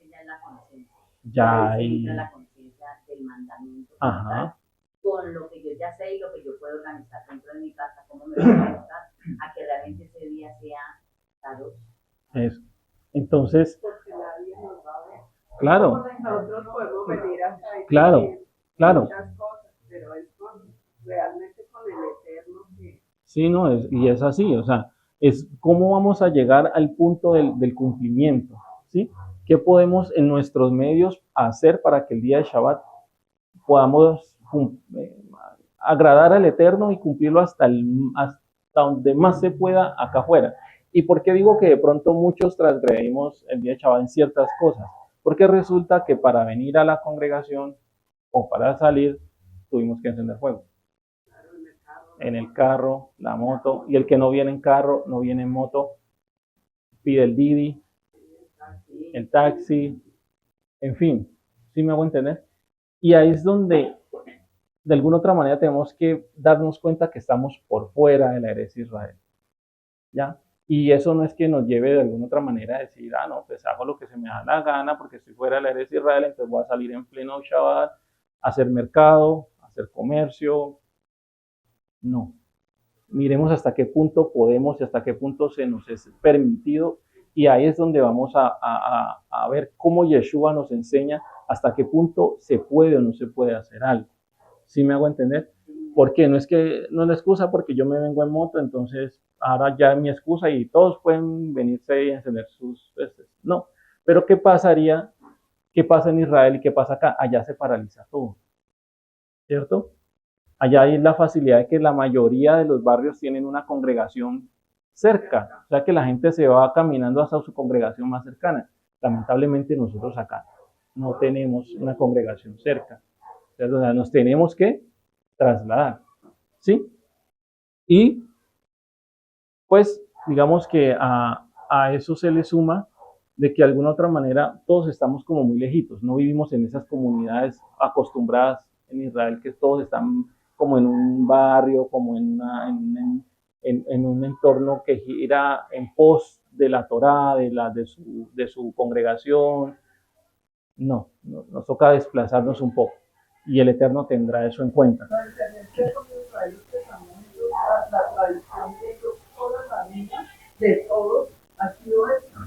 Ya es la conciencia. Ya ahí hay... entra la conciencia del mandamiento. Ajá. Con lo que yo ya sé y lo que yo puedo organizar dentro de mi casa, cómo me voy a organizar, a que realmente ese día sea sabroso. Eso. Entonces, Porque nadie nos va a ver. claro, Nosotros podemos venir acá y claro, decir claro. muchas cosas, pero es realmente con el Eterno que... Sí, no, y es así, o sea, es cómo vamos a llegar al punto del cumplimiento, ¿sí? ¿Qué podemos en nuestros medios hacer para que el día de Shabbat podamos agradar al Eterno y cumplirlo hasta donde más se pueda acá afuera? ¿Y por qué digo que de pronto muchos transgredimos el día de Shabbat en ciertas cosas? Porque resulta que para venir a la congregación o para salir tuvimos que encender fuego en el carro, la moto, y el que no viene en carro, no viene en moto, pide el Didi, el taxi, en fin, ¿sí me hago entender? Y ahí es donde, de alguna otra manera, tenemos que darnos cuenta que estamos por fuera de la herencia de Israel, ¿ya? Y eso no es que nos lleve de alguna otra manera a decir, ah, no, pues hago lo que se me da la gana porque estoy fuera de la herencia de Israel, entonces voy a salir en pleno Shabbat a hacer mercado, a hacer comercio. No, miremos hasta qué punto podemos y hasta qué punto se nos es permitido, y ahí es donde vamos a ver cómo Yeshua nos enseña hasta qué punto se puede o no se puede hacer algo. ¿Sí me hago entender? Porque no es la excusa porque yo me vengo en moto, entonces ahora ya es mi excusa y todos pueden venirse y encender sus... No, pero ¿qué pasaría? ¿Qué pasa en Israel y qué pasa acá? Allá se paraliza todo, ¿cierto? Allá hay la facilidad de que la mayoría de los barrios tienen una congregación cerca, o sea que la gente se va caminando hasta su congregación más cercana. Lamentablemente nosotros acá no tenemos una congregación cerca, o sea, nos tenemos que trasladar, ¿sí? Y pues digamos que a eso se le suma de que de alguna otra manera todos estamos como muy lejitos, no vivimos en esas comunidades acostumbradas en Israel que todos están como en un barrio, como en un entorno que gira en pos de la Torá, de su congregación. No, nos toca desplazarnos un poco y el Eterno tendrá eso en cuenta. La tradición de ellos, toda la vida de todos ha sido esto,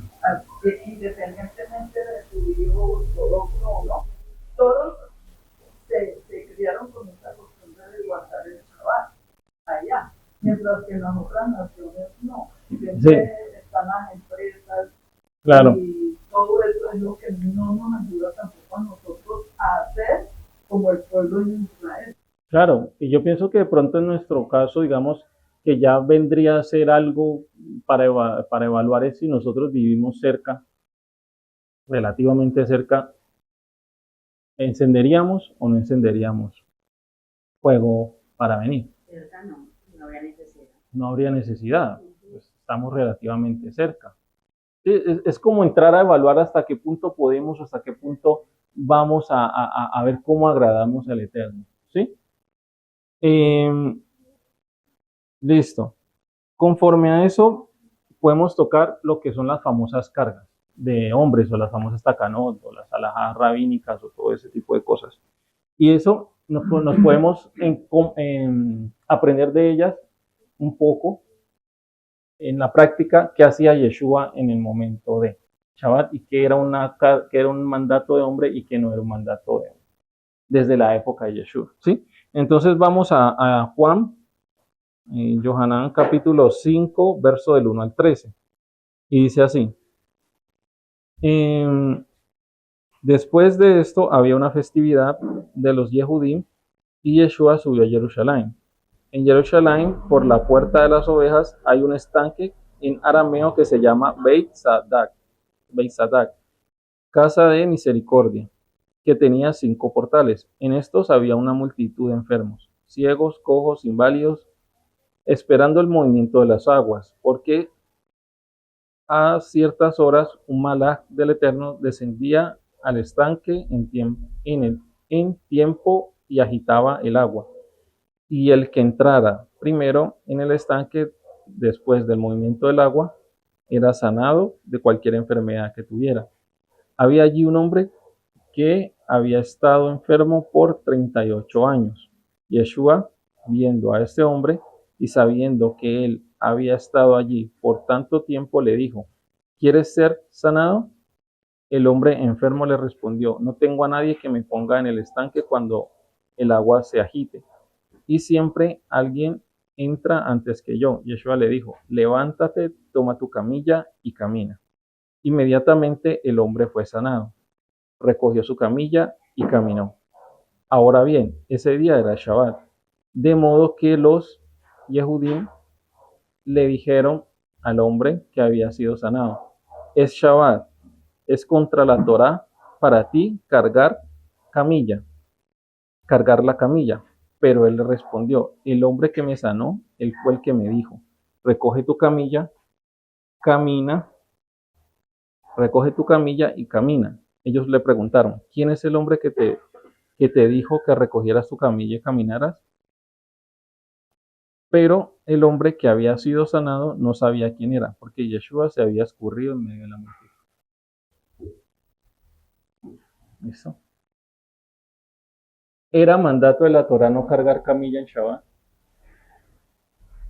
independientemente de judío, ortodoxo o no, todos se criaron con esta costumbre de guardar el Shabbat allá, mientras que en las otras naciones no, siempre están las empresas, claro, y todo eso es lo que no nos ayuda tampoco a nosotros a hacer como el pueblo en Israel. Claro, y yo pienso que de pronto en nuestro caso, digamos, que ya vendría a ser algo para evaluar es si nosotros vivimos cerca, relativamente cerca, ¿encenderíamos o no encenderíamos fuego para venir? No habría necesidad. No habría necesidad, pues estamos relativamente cerca. Sí, es como entrar a evaluar hasta qué punto podemos, hasta qué punto vamos a ver cómo agradamos al Eterno, ¿sí? Listo. Conforme a eso, podemos tocar lo que son las famosas cargas de hombres o las famosas takanot o las alhajas rabínicas o todo ese tipo de cosas. Y eso nos podemos aprender de ellas un poco en la práctica qué hacía Yeshua en el momento de Shabbat y qué era un mandato de hombre y qué no era un mandato de hombre desde la época de Yeshua, ¿sí? Entonces vamos a Juan, Yohanan capítulo 5, verso del 1 al 13. Y dice así, Después de esto había una festividad de los Yehudim y Yeshua subió a Jerusalén. En Jerusalén, por la puerta de las ovejas, hay un estanque en arameo que se llama Beit Sadak, casa de misericordia, que tenía 5 portales. En estos había una multitud de enfermos, ciegos, cojos, inválidos, esperando el movimiento de las aguas, porque a ciertas horas un malaj del Eterno descendía al estanque en tiempo y agitaba el agua. Y el que entrara primero en el estanque después del movimiento del agua era sanado de cualquier enfermedad que tuviera. Había allí un hombre que había estado enfermo por 38 años. Yeshua, viendo a este hombre y sabiendo que él había estado allí por tanto tiempo, le dijo: ¿quieres ser sanado? El hombre enfermo le respondió: no tengo a nadie que me ponga en el estanque cuando el agua se agite, y siempre alguien entra antes que yo. Yeshua le dijo: levántate, toma tu camilla y camina. Inmediatamente el hombre fue sanado, recogió su camilla y caminó. Ahora bien, ese día era Shabbat, de modo que los Yehudim le dijeron al hombre que había sido sanado: es Shabbat, es contra la Torá para ti cargar la camilla. Pero él le respondió: el hombre que me sanó, él fue el que me dijo: recoge tu camilla, camina, recoge tu camilla y camina. Ellos le preguntaron: ¿quién es el hombre que te dijo que recogieras tu camilla y caminaras? Pero el hombre que había sido sanado no sabía quién era, porque Yeshua se había escurrido en medio de la multitud. ¿Listo? ¿Era mandato de la Torá no cargar camilla en Shabbat?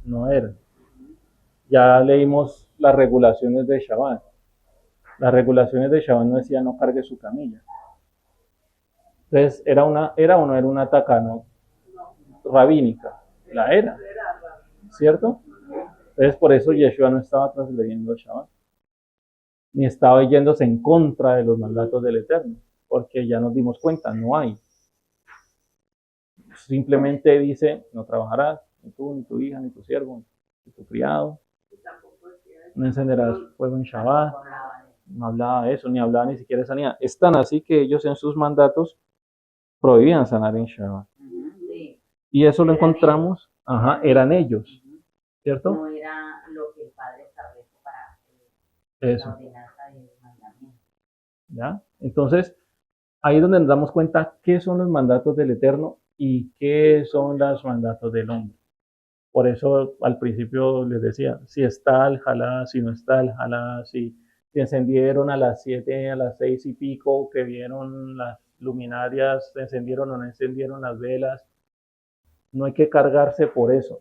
No era. Ya leímos las regulaciones de Shabbat. Las regulaciones de Shabbat no decían no cargue su camilla. Entonces, ¿era o no era una takana rabínica? La era, ¿cierto? Entonces, por eso Yeshua no estaba transgrediendo Shabbat, ni estaba yéndose en contra de los mandatos del Eterno, porque ya nos dimos cuenta, no hay. Simplemente dice: no trabajarás, ni tú, ni tu hija, ni tu siervo, ni tu criado, no encenderás fuego en Shabbat. No hablaba de eso, ni hablaba ni siquiera de sanidad. Es tan así que ellos en sus mandatos prohibían sanar en Shabbat. Sí. Y eso lo encontramos, eran ellos, ¿cierto? No era lo que el Padre estableció para Eso. la ordenanza del mandamiento. ¿Ya? Entonces, ahí es donde nos damos cuenta qué son los mandatos del Eterno y qué son los mandatos del hombre. Por eso al principio les decía, si está el jalá, si no está el jalá, si encendieron a las 7, a las 6 y pico, que vieron las luminarias, se encendieron o no encendieron las velas. No hay que cargarse por eso,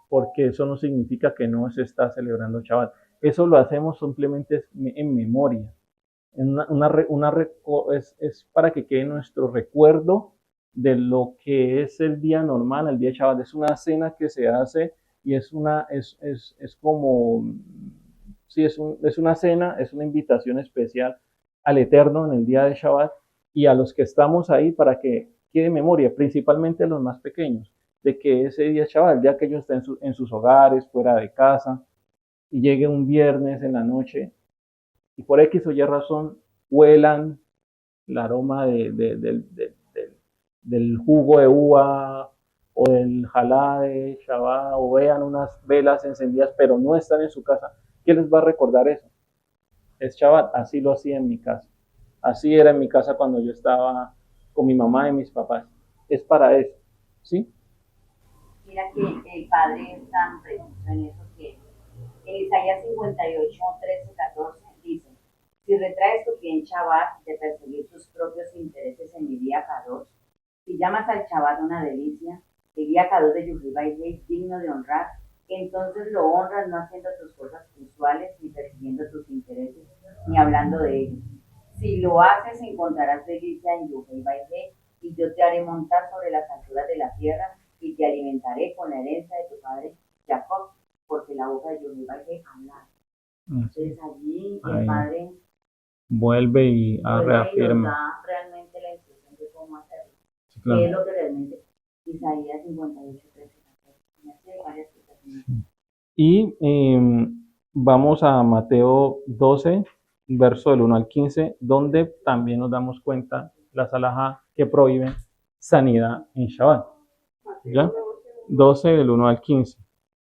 porque eso no significa que no se está celebrando Shabbat. Eso lo hacemos simplemente en memoria. Es para que quede nuestro recuerdo de lo que es el día normal, el día de Shabbat. Es una cena que se hace y es como, sí, es una cena, es una invitación especial al Eterno en el día de Shabbat y a los que estamos ahí para que quede memoria, principalmente a los más pequeños, de que ese día es Shabbat, el día que ellos estén en sus hogares, fuera de casa, y llegue un viernes en la noche y por X o Y razón huelan el aroma del jugo de uva o del jalá de Shabbat, o vean unas velas encendidas pero no están en su casa, ¿qué les va a recordar eso? Es Shabbat. Así lo hacía en mi casa, así era en mi casa cuando yo estaba con mi mamá y mis papás. Es para eso, ¿sí? Mira que el Padre es tan preciso en eso que en Isaías 58, 13, 14 dice: si retraes tu pie en Shabbat de perseguir tus propios intereses en mi día Kadosh, si llamas al Shabbat una delicia, el día Kadosh de Yehová es digno de honrar, entonces lo honras no haciendo tus cosas usuales, ni persiguiendo tus intereses, ni hablando de ellos. Si lo haces, encontrarás delicia en Yehová, y yo te haré montar sobre las alturas de la tierra, y te alimentaré con la herencia de tu padre Jacob, porque la boca de Jehová es hablar. Entonces allí el Padre vuelve y Vuelve y nos reafirma. da realmente la instrucción de cómo hacerlo. Sí, Que es claro. lo que realmente Isaías 58, 13. Me hace varias cosas. Y vamos a Mateo 12, verso del 1 al 15, donde también nos damos cuenta las alajá que prohíben sanidad en Shabbat. ¿Ya? 12 del 1 al 15.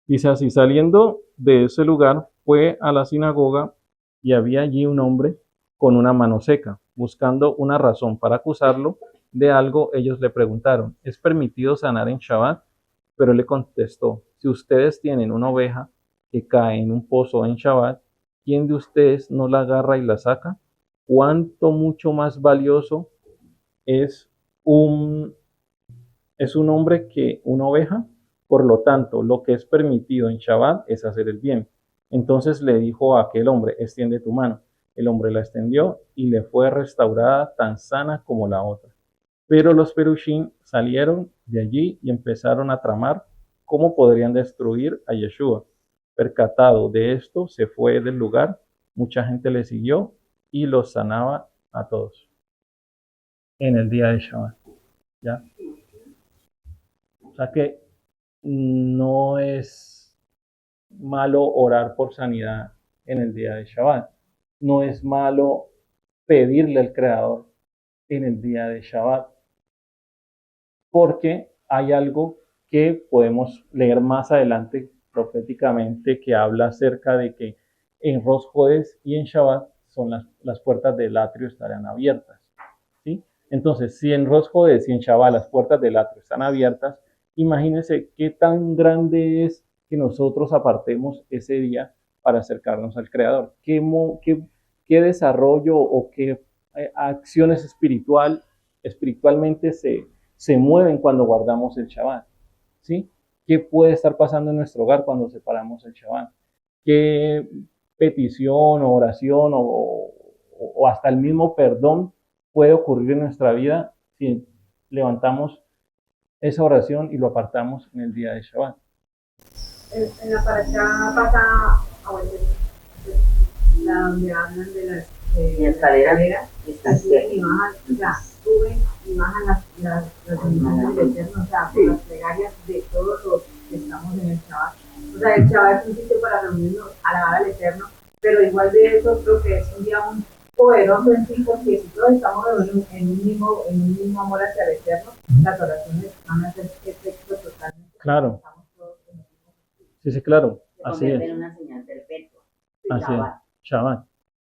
Dice así, saliendo de ese lugar, fue a la sinagoga y había allí un hombre con una mano seca. Buscando una razón para acusarlo de algo, ellos le preguntaron, ¿es permitido sanar en Shabbat? Pero él le contestó, si ustedes tienen una oveja que cae en un pozo en Shabbat, ¿quién de ustedes no la agarra y la saca? ¿Cuánto mucho más valioso es un es un hombre que una oveja? Por lo tanto, lo que es permitido en Shabbat es hacer el bien. Entonces le dijo a aquel hombre, extiende tu mano. El hombre la extendió y le fue restaurada tan sana como la otra. Pero los perushim salieron de allí y empezaron a tramar cómo podrían destruir a Yeshua. Percatado de esto, se fue del lugar, mucha gente le siguió y los sanaba a todos en el día de Shabbat. ¿Ya? O sea que no es malo orar por sanidad en el día de Shabbat. No es malo pedirle al Creador en el día de Shabbat. Porque hay algo que podemos leer más adelante proféticamente que habla acerca de que en Rosh Hodesh y en Shabbat son las puertas del atrio estarán abiertas. ¿Sí? Entonces, si en Rosh Hodesh y en Shabbat las puertas del atrio están abiertas, imagínense qué tan grande es que nosotros apartemos ese día para acercarnos al Creador. ¿Qué desarrollo o qué acciones espiritualmente se mueven cuando guardamos el Shabbat? ¿Sí? ¿Qué puede estar pasando en nuestro hogar cuando separamos el Shabbat? ¿Qué petición o oración o hasta el mismo perdón puede ocurrir en nuestra vida si levantamos esa oración y lo apartamos en el día de Shabbat? En la parasha pasa a la donde hablan de las escaleras, suben y bajan, o sea, suben y bajan las bendiciones del Eterno, o sea, por las plegarias de todos los que estamos en el Shabbat. O sea, el Shabbat es un sitio para reunirnos, alabar al Eterno, pero igual de eso creo que es un día muy poderoso en sí, porque si todos estamos reunidos en un mismo amor hacia el Eterno, las oraciones van a ser efecto totalmente. Claro. Sí, sí, claro. Así es. En una señal perpetua. Así es. Shabbat.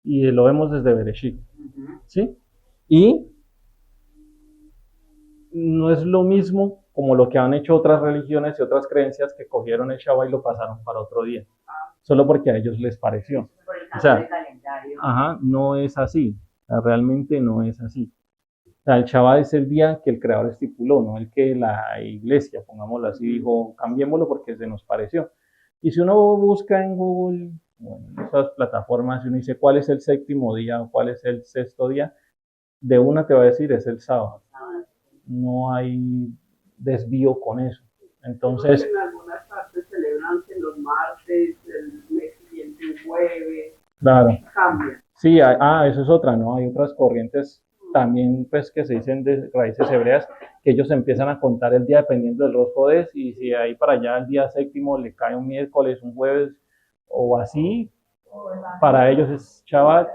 Y lo vemos desde Bereshit. ¿Sí? Y no es lo mismo como lo que han hecho otras religiones y otras creencias que cogieron el Shabbat y lo pasaron para otro día. Solo porque a ellos les pareció. O sea, no es así. O sea, realmente no es así. O sea, el Shabbat es el día que el Creador estipuló, no el que la iglesia, pongámoslo así, dijo, cambiémoslo porque se nos pareció. Y si uno busca en Google, bueno, en esas plataformas, y uno dice cuál es el séptimo día o cuál es el sexto día, de una te va a decir es el sábado. No hay desvío con eso. Entonces, en algunas partes celebran que los martes, el mes siguiente, el jueves. Claro. Cambia. Sí, eso es otra, ¿no? Hay otras corrientes también, pues, que se dicen de raíces hebreas, que ellos empiezan a contar el día dependiendo del Rosh Hodesh, y si ahí para allá el día séptimo le cae un miércoles, un jueves, o así, para ellos es Shabbat.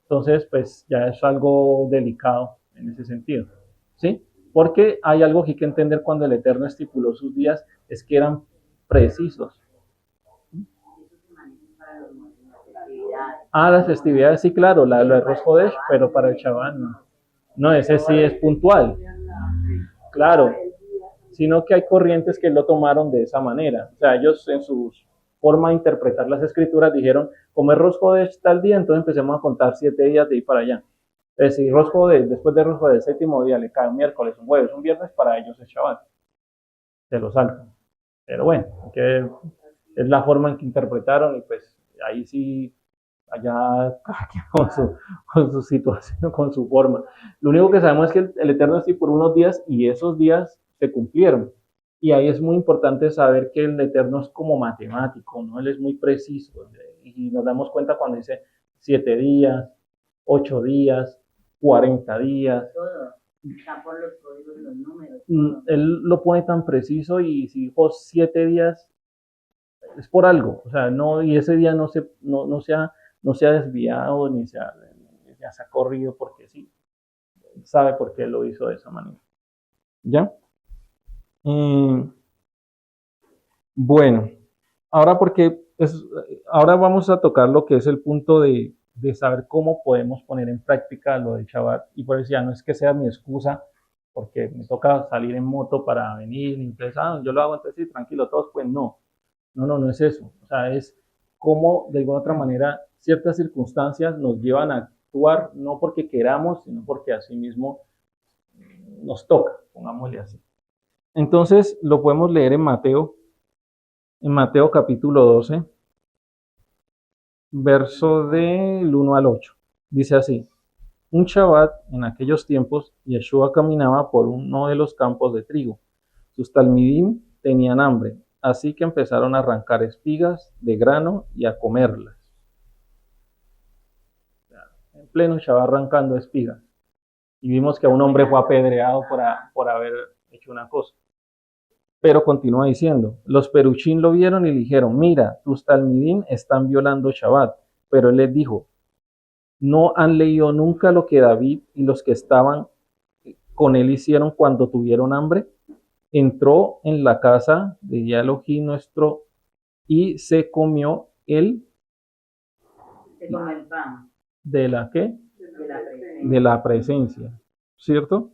Entonces, pues, ya es algo delicado en ese sentido, ¿sí? Porque hay algo que hay que entender cuando el Eterno estipuló sus días, es que eran precisos. Las festividades sí, claro, la de Rosh Hodesh, pero para el Shabbat no. No, ese sí es puntual. Claro, sino que hay corrientes que lo tomaron de esa manera. O sea, ellos en su forma de interpretar las escrituras dijeron, como es Rosh Hodesh tal día, entonces empecemos a contar 7 días de ahí para allá. Es decir, Rosh Hodesh, después de Rosh Hodesh, el séptimo día le cae un miércoles, un jueves, un viernes, para ellos es Shabbat. Se lo saltan. Pero bueno, que es la forma en que interpretaron y pues ahí sí, allá con su situación, con su forma. Lo único que sabemos es que el Eterno es por unos días y esos días se cumplieron. Y ahí es muy importante saber que el Eterno es como matemático, ¿no? Él es muy preciso. Y nos damos cuenta cuando dice, 7 días, 8 días, 40 días. Todo. Está por los códigos, los números. Él lo pone tan preciso y si dijo 7 días, es por algo. O sea, no, y ese día no se ha desviado ni se ha corrido porque sí. Sabe por qué lo hizo de esa manera. ¿Ya? Bueno, ahora ahora vamos a tocar lo que es el punto de saber cómo podemos poner en práctica lo del Shabbat. Y por eso ya no es que sea mi excusa, porque me toca salir en moto para venir, y entonces, yo lo hago, entonces sí, tranquilo, todos, pues no. No es eso. O sea, es cómo de alguna otra manera ciertas circunstancias nos llevan a actuar, no porque queramos, sino porque así mismo nos toca, pongámosle así. Entonces lo podemos leer en Mateo capítulo 12, verso del 1 al 8. Dice así: un Shabbat en aquellos tiempos, Yeshua caminaba por uno de los campos de trigo. Sus talmidim tenían hambre, así que empezaron a arrancar espigas de grano y a comerlas. En pleno Shabbat arrancando espigas. Y vimos que un hombre fue apedreado por haber hecho una cosa. Pero continúa diciendo, los peruchín lo vieron y le dijeron, mira, tus talmidim están violando Shabbat. Pero él les dijo, ¿no han leído nunca lo que David y los que estaban con él hicieron cuando tuvieron hambre? Entró en la casa de Elohim nuestro y se comió el pan. ¿De la qué? De la presencia. De la presencia, ¿cierto?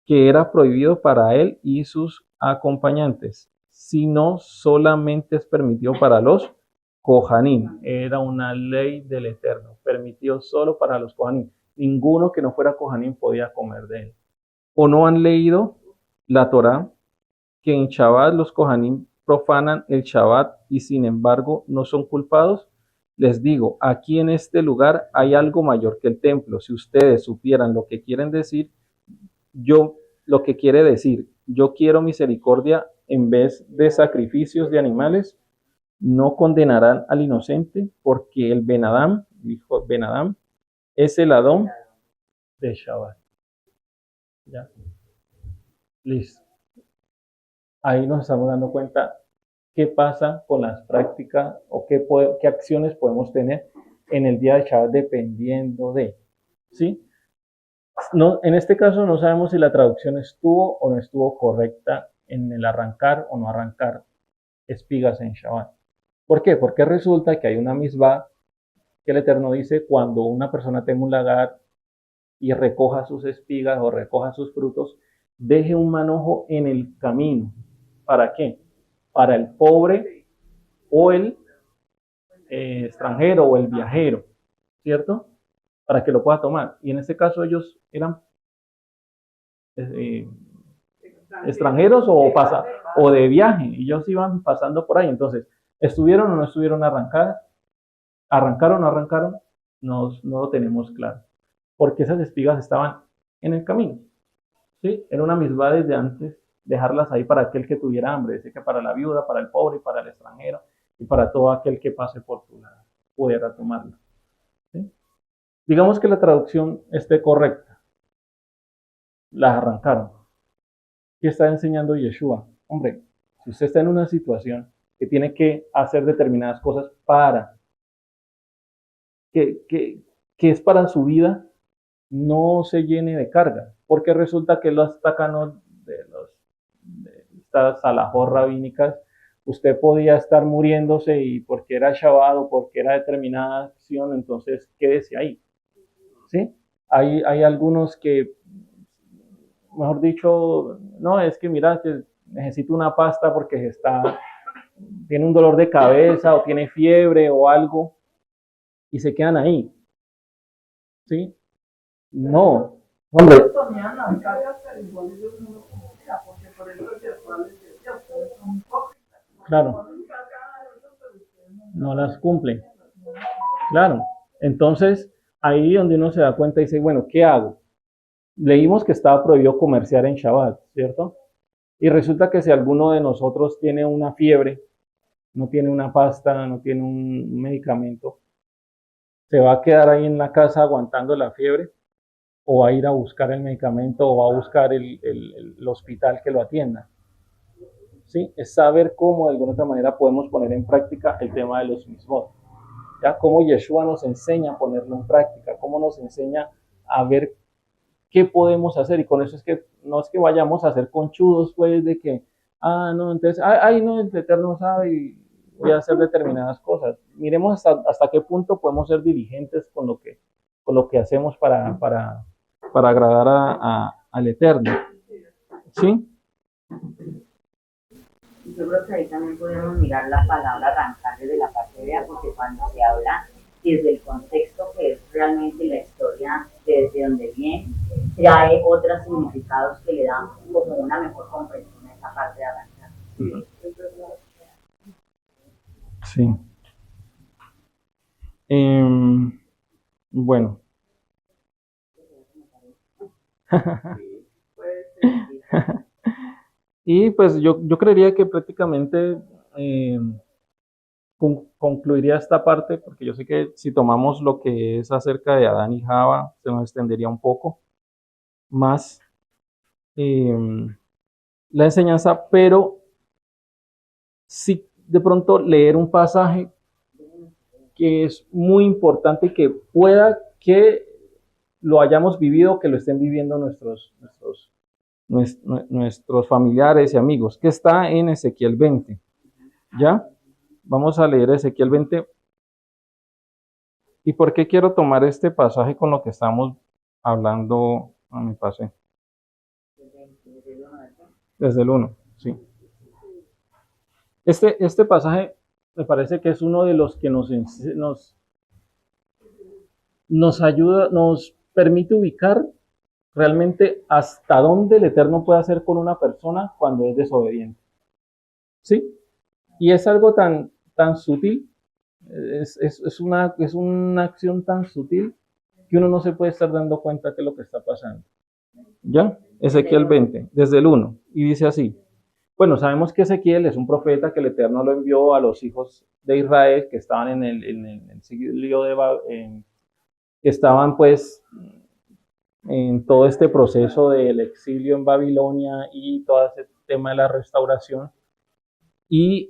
Que era prohibido para él y sus acompañantes, sino solamente es permitido para los Kohanim. Era una ley del Eterno, permitido solo para los Kohanim. Ninguno que no fuera Kohanim podía comer de él. ¿O no han leído la Torá, que en Shabbat los Kohanim profanan el Shabbat y sin embargo no son culpados? Les digo, aquí en este lugar hay algo mayor que el templo. Si ustedes supieran lo que quieren decir, lo que quiere decir, yo quiero misericordia en vez de sacrificios de animales, no condenarán al inocente, porque el Ben-Adam, dijo Ben-Adam, es el Adón de Shabbat. ¿Ya? Listo. Ahí nos estamos dando cuenta qué pasa con las prácticas o qué acciones podemos tener en el día de Shabbat dependiendo de, ¿sí? No, en este caso no sabemos si la traducción estuvo o no estuvo correcta en el arrancar o no arrancar espigas en Shabbat. ¿Por qué? Porque resulta que hay una misbah que el Eterno dice cuando una persona tenga un lagar y recoja sus espigas o recoja sus frutos, deje un manojo en el camino. ¿Para qué? Para el pobre o el extranjero o el viajero, ¿cierto? Para que lo pueda tomar. Y en este caso ellos eran extranjeros o de viaje, y ellos iban pasando por ahí. Entonces, ¿estuvieron o no estuvieron arrancadas? ¿Arrancaron o no arrancaron? No lo tenemos claro. Porque esas espigas estaban en el camino. ¿Sí? Era una misbah desde antes, dejarlas ahí para aquel que tuviera hambre. Dice que para la viuda, para el pobre y para el extranjero y para todo aquel que pase por tu lado pudiera tomarlo. ¿Sí? Digamos que la traducción esté correcta. Las arrancaron. ¿Qué está enseñando Yeshua? Hombre, si usted está en una situación que tiene que hacer determinadas cosas para que es para su vida, no se llene de carga, porque resulta que los tacanos de estas alajos rabínicas, usted podía estar muriéndose y porque era Shabbat o porque era determinada acción, entonces quédese ahí. ¿Sí? Hay algunos que, mejor dicho, no, es que mira, que necesito una pasta porque tiene un dolor de cabeza o tiene fiebre o algo y se quedan ahí. ¿Sí? No, hombre. Claro. No las cumplen. Claro. Entonces, ahí donde uno se da cuenta y dice, bueno, ¿qué hago? Leímos que estaba prohibido comerciar en Shabbat, ¿cierto? Y resulta que si alguno de nosotros tiene una fiebre, no tiene una pasta, no tiene un medicamento, ¿Se va a quedar ahí en la casa aguantando la fiebre? ¿O va a ir a buscar el medicamento o va a buscar el hospital que lo atienda? ¿Sí? Es saber cómo de alguna otra manera podemos poner en práctica el tema de los mismos. ¿Ya? Cómo Yeshua nos enseña a ponerlo en práctica, cómo nos enseña a ver qué podemos hacer. Y con eso es que no es que vayamos a ser conchudos, pues, de que, no, entonces, no, el Eterno sabe y voy a hacer determinadas cosas. Miremos hasta qué punto podemos ser diligentes con lo que hacemos para agradar al Eterno. ¿Sí? Yo creo que ahí también podemos mirar la palabra arrancar desde la parte de A, porque cuando se habla desde el contexto que es realmente la historia desde donde viene, trae otros significados que le dan como una mejor comprensión a esa parte de arrancar. Sí. Bueno. Y pues yo creería que prácticamente concluiría esta parte, porque yo sé que si tomamos lo que es acerca de Adán y Java, se nos extendería un poco más la enseñanza, pero si de pronto leer un pasaje que es muy importante y que pueda que lo hayamos vivido, que lo estén viviendo nuestros familiares y amigos, que está en Ezequiel 20. ¿Ya? Vamos a leer Ezequiel 20. ¿Y por qué quiero tomar este pasaje con lo que estamos hablando? Me pasé. Desde el 1, sí. Este pasaje me parece que es uno de los que nos ayuda, nos permite ubicar realmente hasta dónde el Eterno puede hacer con una persona cuando es desobediente. ¿Sí? Y es algo tan sutil, es una acción tan sutil que uno no se puede estar dando cuenta de lo que está pasando. ¿Ya? Ezequiel 20, desde el 1, y dice así. Bueno, sabemos que Ezequiel es un profeta que el Eterno lo envió a los hijos de Israel que estaban en el exilio que estaban pues en todo este proceso del exilio en Babilonia y todo ese tema de la restauración, y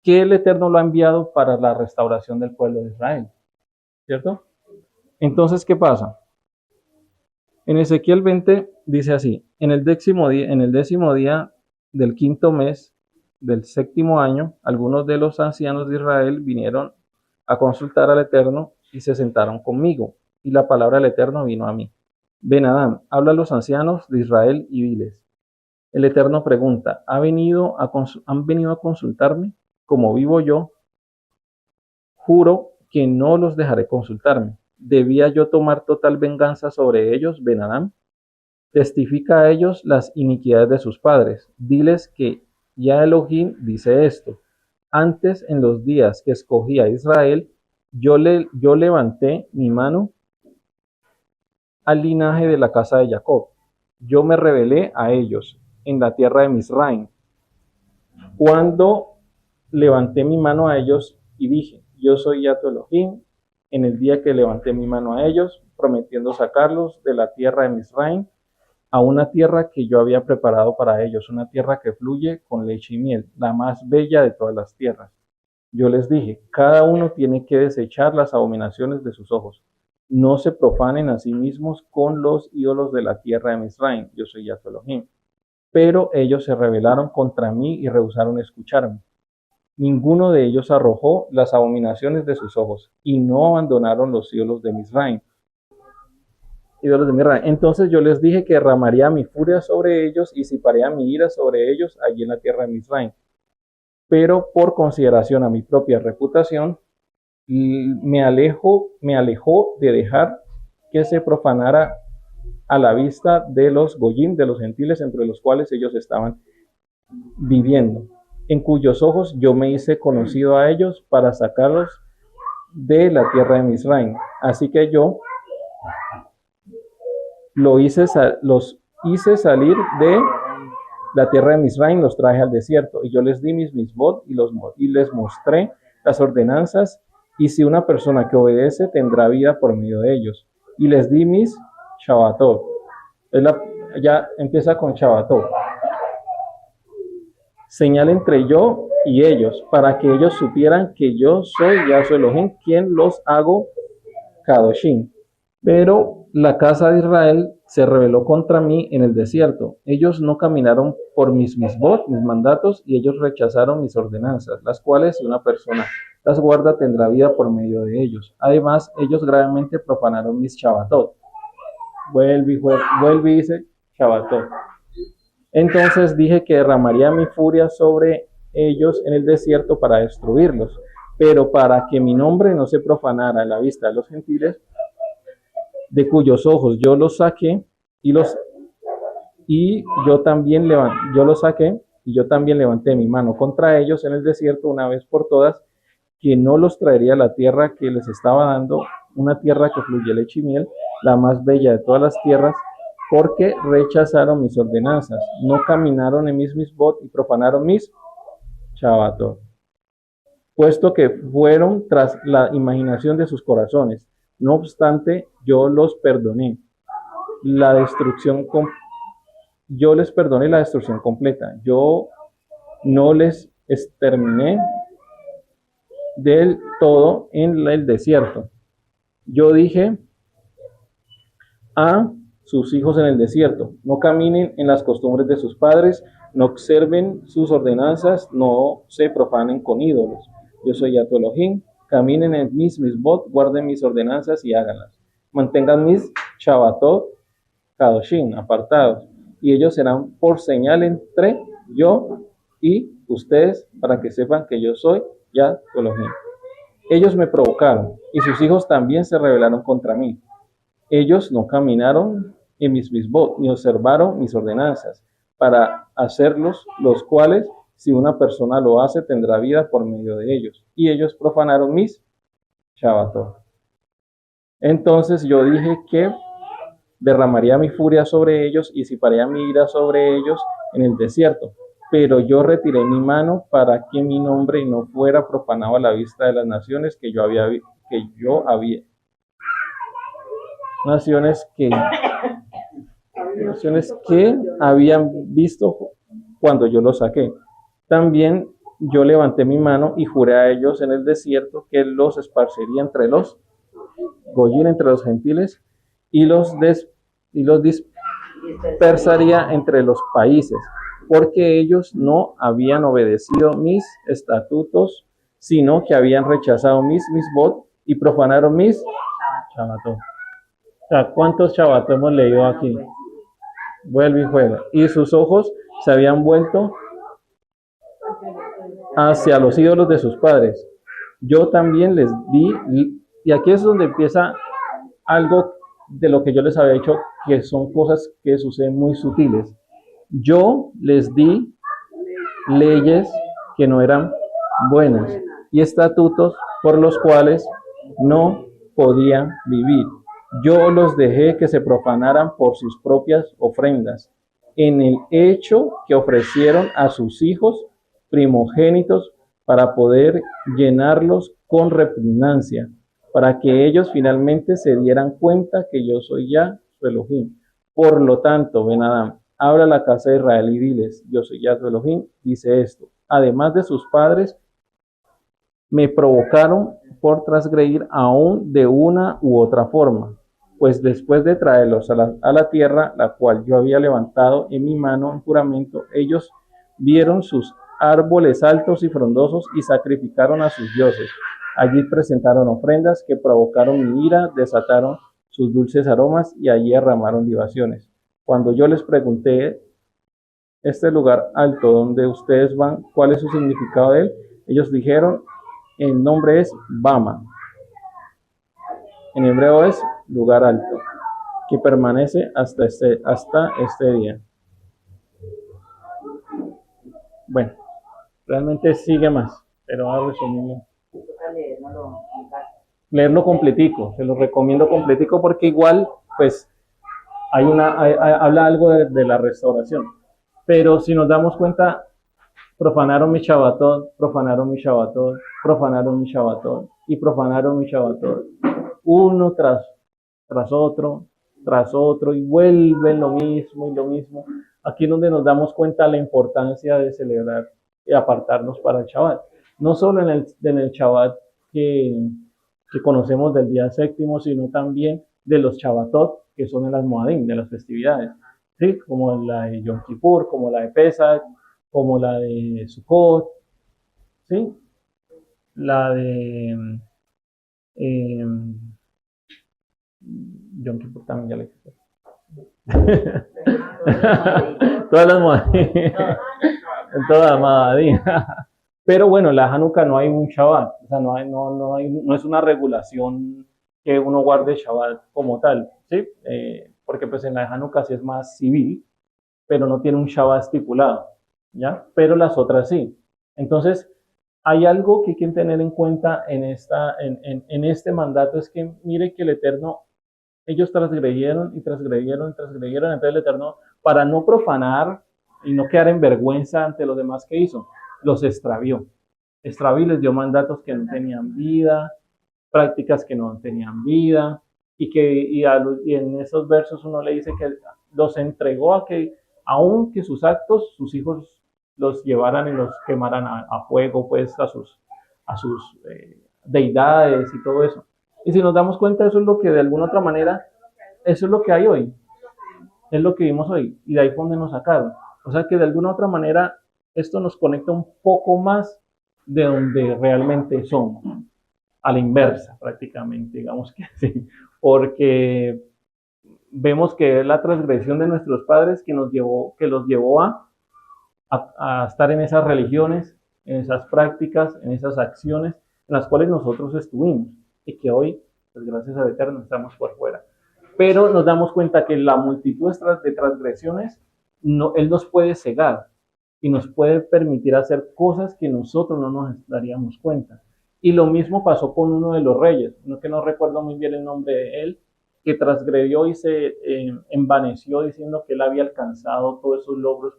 que el Eterno lo ha enviado para la restauración del pueblo de Israel, ¿cierto? Entonces, ¿qué pasa? En Ezequiel 20 dice así: en el décimo día del quinto mes del séptimo año, algunos de los ancianos de Israel vinieron a consultar al Eterno y se sentaron conmigo, y la palabra del Eterno vino a mí. Ben Adán, habla a los ancianos de Israel y diles: el Eterno pregunta, ¿han venido a consultarme? Como vivo yo, juro que no los dejaré consultarme. ¿Debía yo tomar total venganza sobre ellos, Ben Adán? Testifica a ellos las iniquidades de sus padres. Diles que ya Elohim dice esto: antes, en los días que escogí a Israel, yo levanté mi mano al linaje de la casa de Jacob. Yo me rebelé a ellos en la tierra de Misraim, cuando levanté mi mano a ellos y dije: yo soy ya tu Elohim, en el día que levanté mi mano a ellos, prometiendo sacarlos de la tierra de Misraim a una tierra que yo había preparado para ellos, una tierra que fluye con leche y miel, la más bella de todas las tierras. Yo les dije: cada uno tiene que desechar las abominaciones de sus ojos. No se profanen a sí mismos con los ídolos de la tierra de Misraim. Yo soy Yahweh Elohim. Pero ellos se rebelaron contra mí y rehusaron escucharme. Ninguno de ellos arrojó las abominaciones de sus ojos y no abandonaron los ídolos de Misraim. Entonces yo les dije que derramaría mi furia sobre ellos y disiparía mi ira sobre ellos allí en la tierra de Misraim. Pero por consideración a mi propia reputación, me alejó de dejar que se profanara a la vista de los goyim, de los gentiles entre los cuales ellos estaban viviendo, en cuyos ojos yo me hice conocido a ellos para sacarlos de la tierra de Misraim. Así que yo los hice salir de la tierra de Misraim, los traje al desierto, y yo les di mis mitzvot y les mostré las ordenanzas y si una persona que obedece tendrá vida por medio de ellos. Y les di mis Shabbatot. Ya empieza con Shabbatot. Señal entre yo y ellos, para que ellos supieran que yo soy Yahshua Elohim, quien los hago Kadoshim. Pero la casa de Israel se rebeló contra mí en el desierto. Ellos no caminaron por mis misbot, mis mandatos, y ellos rechazaron mis ordenanzas, las cuales si una persona las guarda tendrá vida por medio de ellos. Además, ellos gravemente profanaron mis Shabbatot. Vuelve y dice Shabbatot. Entonces dije que derramaría mi furia sobre ellos en el desierto para destruirlos, pero para que mi nombre no se profanara a la vista de los gentiles, de cuyos ojos yo los saqué yo también levanté mi mano contra ellos en el desierto una vez por todas, que no los traería a la tierra que les estaba dando, una tierra que fluye leche y miel, la más bella de todas las tierras, porque rechazaron mis ordenanzas, no caminaron en mis misbot y profanaron mis Shabbatot, puesto que fueron tras la imaginación de sus corazones. No obstante, yo les perdoné la destrucción completa. Yo no les exterminé del todo en el desierto. Yo dije a sus hijos en el desierto: no caminen en las costumbres de sus padres, no observen sus ordenanzas, no se profanen con ídolos. Yo soy Yahshua Elohim. Caminen en mis misbot, guarden mis ordenanzas y háganlas. Mantengan mis Shabbatot Kadoshim, apartados, y ellos serán por señal entre yo y ustedes, para que sepan que yo soy Yahshua Elohim. Ellos me provocaron, y sus hijos también se rebelaron contra mí. Ellos no caminaron en mis misbot, ni observaron mis ordenanzas, para hacerlos, los cuales, si una persona lo hace, tendrá vida por medio de ellos. Y ellos profanaron mis Shabbatot. Entonces yo dije que derramaría mi furia sobre ellos y disiparía mi ira sobre ellos en el desierto. Pero yo retiré mi mano para que mi nombre no fuera profanado a la vista de las naciones que yo había naciones que habían visto cuando yo los saqué. También yo levanté mi mano y juré a ellos en el desierto que los esparciría entre los goyim, entre los gentiles, y los dispersaría entre los países, porque ellos no habían obedecido mis estatutos, sino que habían rechazado mis misbot y profanaron mis Shabbatot. O sea, ¿cuántos Shabbatot hemos leído aquí? Vuelve y juega. Y sus ojos se habían vuelto hacia los ídolos de sus padres. Yo también les di, y aquí es donde empieza algo de lo que yo les había dicho, que son cosas que suceden muy sutiles. Yo les di leyes que no eran buenas y estatutos por los cuales no podían vivir. Yo los dejé que se profanaran por sus propias ofrendas, en el hecho que ofrecieron a sus hijos primogénitos para poder llenarlos con repugnancia, para que ellos finalmente se dieran cuenta que yo soy Yahshua Elohim. Por lo tanto, Ben Adam, habla a la casa de Israel y diles: yo soy Yahshua Elohim, dice esto: además de sus padres, me provocaron por transgredir aún de una u otra forma, pues después de traerlos a la tierra, la cual yo había levantado en mi mano en juramento, ellos vieron sus árboles altos y frondosos y sacrificaron a sus dioses. Allí presentaron ofrendas que provocaron mi ira, desataron sus dulces aromas y allí derramaron libaciones. Cuando yo les pregunté: este lugar alto donde ustedes van, ¿cuál es su significado de él?, ellos dijeron: el nombre es Bama. En hebreo es lugar alto, que permanece hasta este día. Bueno, realmente sigue más, pero ahora resumimos. Leerlo completico, se lo recomiendo completico, porque igual pues habla algo de la restauración, pero si nos damos cuenta, profanaron mi Shabbatot, profanaron mi Shabbatot, profanaron mi Shabbatot y profanaron mi Shabbatot. Uno tras otro, y vuelven lo mismo y lo mismo. Aquí es donde nos damos cuenta de la importancia de celebrar y apartarnos para el Shabbat. No solo en el Shabbat que conocemos del día séptimo, sino también de los Shabbatot, que son en las Moadim, de las festividades, ¿sí? Como la de Yom Kippur, como la de Pesach, como la de Sukkot, ¿sí? La de eh, Yom Kippur también ya le dije. Todas las Moadim, en todas las Moadim. Pero bueno, la Hanukkah no hay un Shabbat, o sea, no es una regulación que uno guarde Shabbat como tal, ¿sí? Porque pues en la Hanukkah sí es más civil, pero no tiene un Shabbat estipulado, ¿ya? Pero las otras sí. Entonces, hay algo que hay que tener en cuenta en este mandato, es que mire que el Eterno, ellos transgredieron, entonces el Eterno, para no profanar y no quedar en vergüenza ante los demás que hizo, los extravió. Extravió y les dio mandatos que no tenían vida, prácticas que no tenían vida, y en esos versos uno le dice que los entregó a que, aunque sus actos, sus hijos los llevaran y los quemaran a fuego, pues a sus deidades y todo eso. Y si nos damos cuenta, eso es lo que de alguna otra manera, eso es lo que hay hoy, es lo que vimos hoy, y de ahí fue donde nos sacaron. O sea que de alguna otra manera esto nos conecta un poco más de donde realmente somos, a la inversa prácticamente, digamos que sí, porque vemos que es la transgresión de nuestros padres que los llevó a estar en esas religiones, en esas prácticas, en esas acciones en las cuales nosotros estuvimos y que hoy, pues gracias al Eterno, estamos por fuera. Pero nos damos cuenta que la multitud de transgresiones, Él nos puede cegar y nos puede permitir hacer cosas que nosotros no nos daríamos cuenta. Y lo mismo pasó con uno de los reyes, uno que no recuerdo muy bien el nombre de él, que transgredió y se envaneció diciendo que él había alcanzado todos esos logros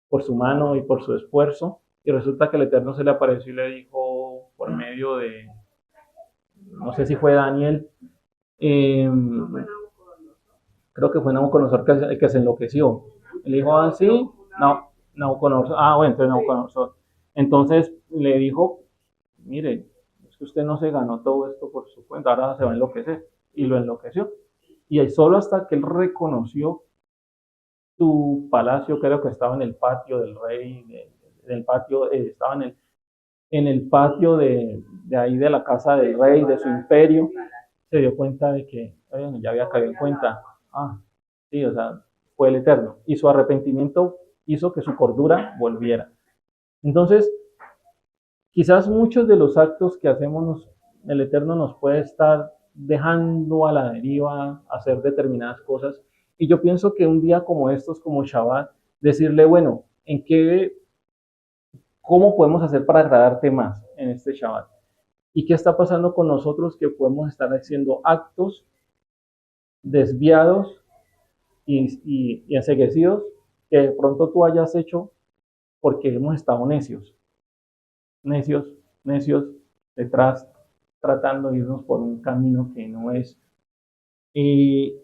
por su mano y por su esfuerzo. Y resulta que el Eterno se le apareció y le dijo por medio de, no sé si fue Daniel, creo que fue Nabucodonosor que se enloqueció. Le dijo así, no, Nabucodonosor, bueno, entonces Nabucodonosor. Entonces le dijo, mire, es que usted no se ganó todo esto por su cuenta, ahora se va a enloquecer. Y lo enloqueció. Y solo hasta que él reconoció su palacio, creo que estaba en el patio del rey, del patio, estaba en el patio de ahí de la casa del rey, de su imperio, se dio cuenta de que ya había caído en cuenta, sí, o sea, fue el Eterno. Y su arrepentimiento hizo que su cordura volviera. Entonces, quizás muchos de los actos que hacemos, el Eterno nos puede estar dejando a la deriva, hacer determinadas cosas. Y yo pienso que un día como estos, como Shabbat, decirle, bueno, ¿cómo podemos hacer para agradarte más en este Shabbat? ¿Y qué está pasando con nosotros que podemos estar haciendo actos desviados y enceguecidos que de pronto tú hayas hecho porque hemos estado necios, detrás, tratando de irnos por un camino que no es. Y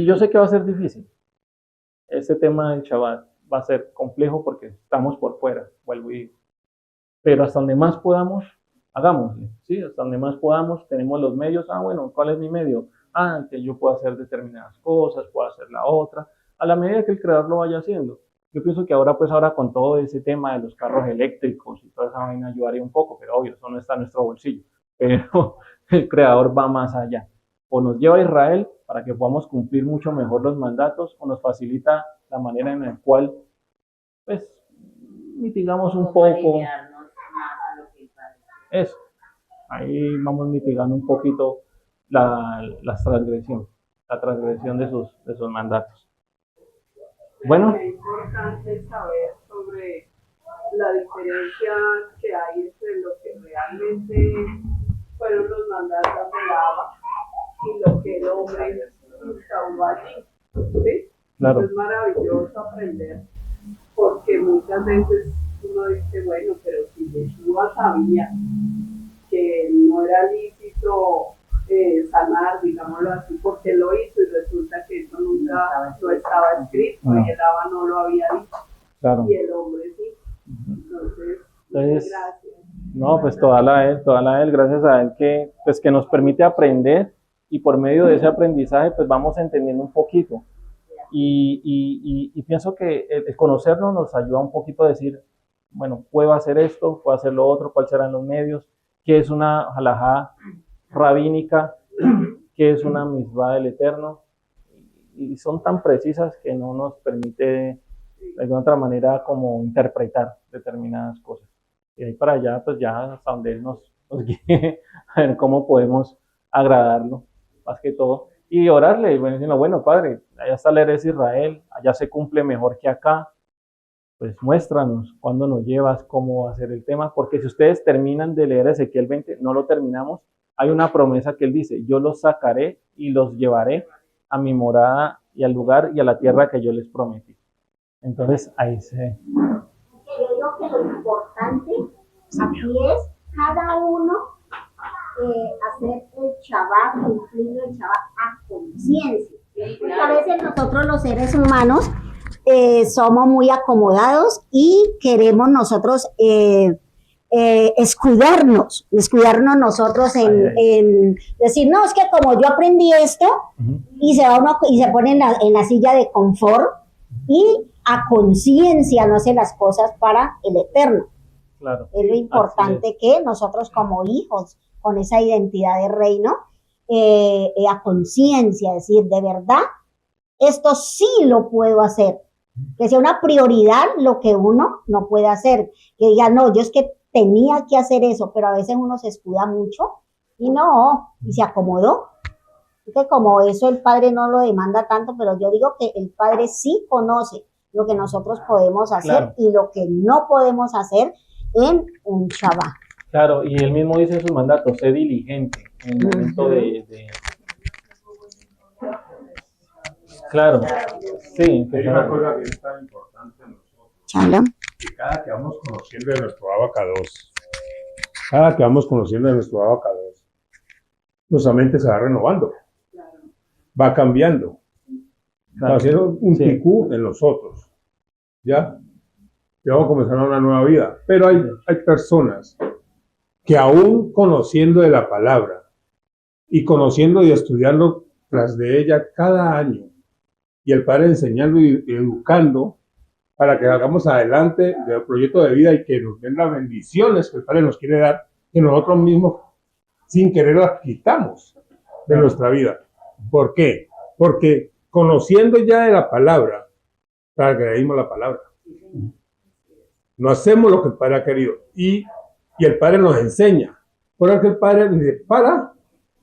yo sé que va a ser difícil. Este tema del Shabbat va a ser complejo porque estamos por fuera, vuelvo y digo. Pero hasta donde más podamos, hagámosle, ¿sí? Hasta donde más podamos, tenemos los medios. Bueno, ¿cuál es mi medio? Que yo puedo hacer determinadas cosas, puedo hacer la otra, a la medida que el creador lo vaya haciendo. Yo pienso que ahora con todo ese tema de los carros eléctricos y toda esa vaina ayudaría un poco, pero obvio, eso no está en nuestro bolsillo. Pero el creador va más allá. O nos lleva a Israel para que podamos cumplir mucho mejor los mandatos, o nos facilita la manera en la cual, pues, mitigamos un poco. Eso. Ahí vamos mitigando un poquito la transgresión de sus mandatos. Bueno. Es importante saber sobre la diferencia que hay entre lo que realmente fueron los mandatos del Abba y lo que el hombre instauró allí. ¿Sí? Claro. Es maravilloso aprender, porque muchas veces uno dice, bueno, pero si Yeshua sabía que no era lícito sanar, digámoslo así, porque lo hizo y resulta que eso nunca no estaba escrito, y el Abba no lo había dicho, Claro. y el hombre sí. Entonces, gracias. No, pues toda la él, gracias a él que, pues, que nos permite aprender, y por medio de ese aprendizaje pues vamos entendiendo un poquito. Y pienso que el conocernos nos ayuda un poquito a decir, bueno, puedo hacer esto, puedo hacer lo otro, cuáles serán los medios, qué es una halajá rabínica, qué es una misvá del Eterno, y son tan precisas que no nos permite de alguna otra manera como interpretar determinadas cosas. Y ahí para allá, pues ya hasta donde Él nos guíe, a ver cómo podemos agradarlo, más que todo. Y orarle, y diciendo, bueno, Padre, allá está la herencia de Israel, allá se cumple mejor que acá, pues muéstranos cuándo nos llevas, cómo va a ser el tema, porque si ustedes terminan de leer Ezequiel 20, no lo terminamos, hay una promesa que Él dice, yo los sacaré y los llevaré a mi morada y al lugar y a la tierra que yo les prometí. Entonces, ahí se... Yo digo que lo importante aquí es cada uno hacer el Shabbat, cumplir el Shabbat a conciencia. Porque a veces nosotros los seres humanos somos muy acomodados y queremos nosotros descuidarnos nosotros en decir, no, es que como yo aprendí esto, y se va uno y se pone en la silla de confort y a conciencia no hace las cosas para el Eterno. Claro. Es lo importante que nosotros como hijos con esa identidad de reino, a conciencia, decir, de verdad, esto sí lo puedo hacer. Que sea una prioridad lo que uno no puede hacer. Que diga, no, yo es que tenía que hacer eso, pero a veces uno se escuda mucho y no, y se acomodó. Que como eso el Padre no lo demanda tanto, pero yo digo que el Padre sí conoce lo que nosotros podemos hacer, claro, y lo que no podemos hacer en un Shabbat. Claro, y él mismo dice en sus mandatos, sé diligente en el momento de... Claro, sí. Hay una cosa que es tan importante en nosotros, Chala, que cada que vamos conociendo de nuestro Abacados, cada que vamos conociendo de nuestro Abacados, nuestra mente se va renovando, va cambiando, va haciendo un ticú en nosotros, ¿ya? Y vamos a comenzar una nueva vida. Pero hay personas que aún conociendo de la palabra y conociendo y estudiando tras de ella cada año, y el Padre enseñando y educando para que hagamos adelante del proyecto de vida y que nos den las bendiciones que el Padre nos quiere dar, que nosotros mismos sin querer las quitamos de nuestra vida. ¿Por qué? Porque conociendo ya de la palabra, agreguimos la palabra. No hacemos lo que el Padre ha querido. Y el Padre nos enseña. Por eso el Padre dice, para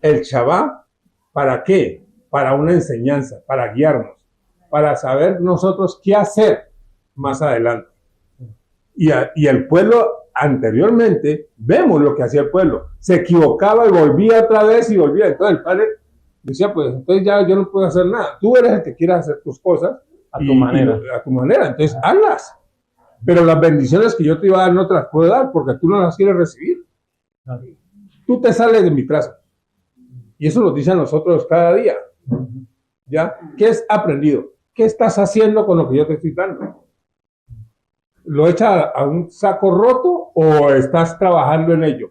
el Shabbat, ¿para qué? Para una enseñanza, para guiarnos, para saber nosotros qué hacer más adelante. Y el pueblo anteriormente, vemos lo que hacía el pueblo. Se equivocaba y volvía otra vez y volvía. Entonces el Padre decía, pues entonces ya yo no puedo hacer nada. Tú eres el que quiere hacer tus cosas a tu manera. A tu manera. Entonces hazlas. Pero las bendiciones que yo te iba a dar no te las puedo dar porque tú no las quieres recibir. Tú te sales de mi trazo. Y eso nos dice a nosotros cada día. ¿Ya? ¿Qué has aprendido? ¿Qué estás haciendo con lo que yo te estoy dando? ¿Lo echas a un saco roto o estás trabajando en ello?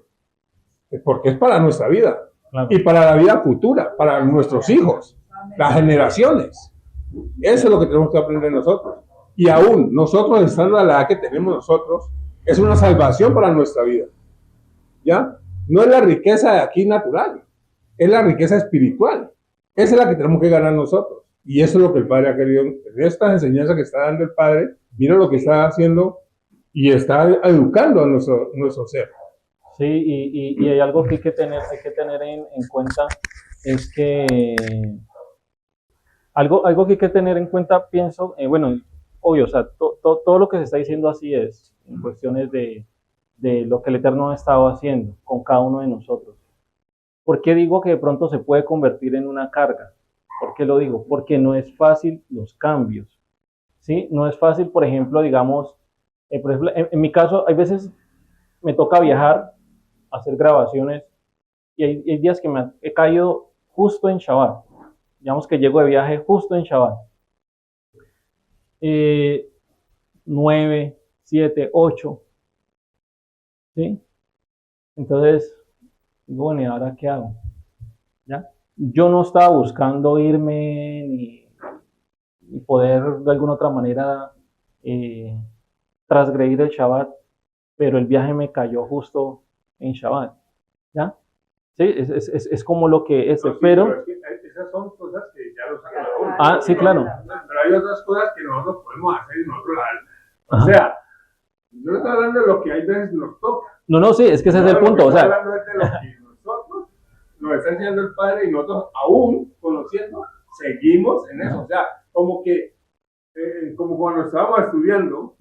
Porque es para nuestra vida. Claro. Y para la vida futura, para nuestros hijos, las generaciones. Eso es lo que tenemos que aprender nosotros. Y aún nosotros, estando a la edad que tenemos nosotros, es una salvación para nuestra vida. ¿Ya? No es la riqueza de aquí natural, es la riqueza espiritual. Esa es la que tenemos que ganar nosotros. Y eso es lo que el Padre ha querido. En estas enseñanzas que está dando el Padre, mira lo que está haciendo y está educando a nuestro ser. Sí, y hay algo que hay que tener en cuenta, es que algo que hay que tener en cuenta, pienso, bueno, obvio, o sea, todo lo que se está diciendo así es, en cuestiones de lo que el Eterno ha estado haciendo con cada uno de nosotros. ¿Por qué digo que de pronto se puede convertir en una carga? ¿Por qué lo digo? Porque no es fácil los cambios, ¿sí? No es fácil, por ejemplo, digamos, Por ejemplo, en mi caso, hay veces me toca viajar, hacer grabaciones, y hay días que he caído justo en Shabbat. Digamos que llego de viaje justo en Shabbat. 9, 7, 8. ¿Sí? Entonces, digo, bueno, ¿y ahora qué hago? ¿Ya? Yo no estaba buscando irme ni poder de alguna otra manera transgredir el Shabbat, pero el viaje me cayó justo en Shabbat. ¿Ya? Sí, es como lo que es, No, sí, pero... es que esas son cosas que ya lo sacan a uno. Ah, sí, claro. Pero hay otras cosas que nosotros podemos hacer y nosotros o Ajá. sea, no estoy hablando de lo que hay veces nos toca. No, sí, es que ese es el punto. O Estoy sea, hablando de lo que nosotros nos está enseñando el Padre y nosotros aún conociendo, seguimos en eso. O sea, como que, como cuando estábamos estudiando,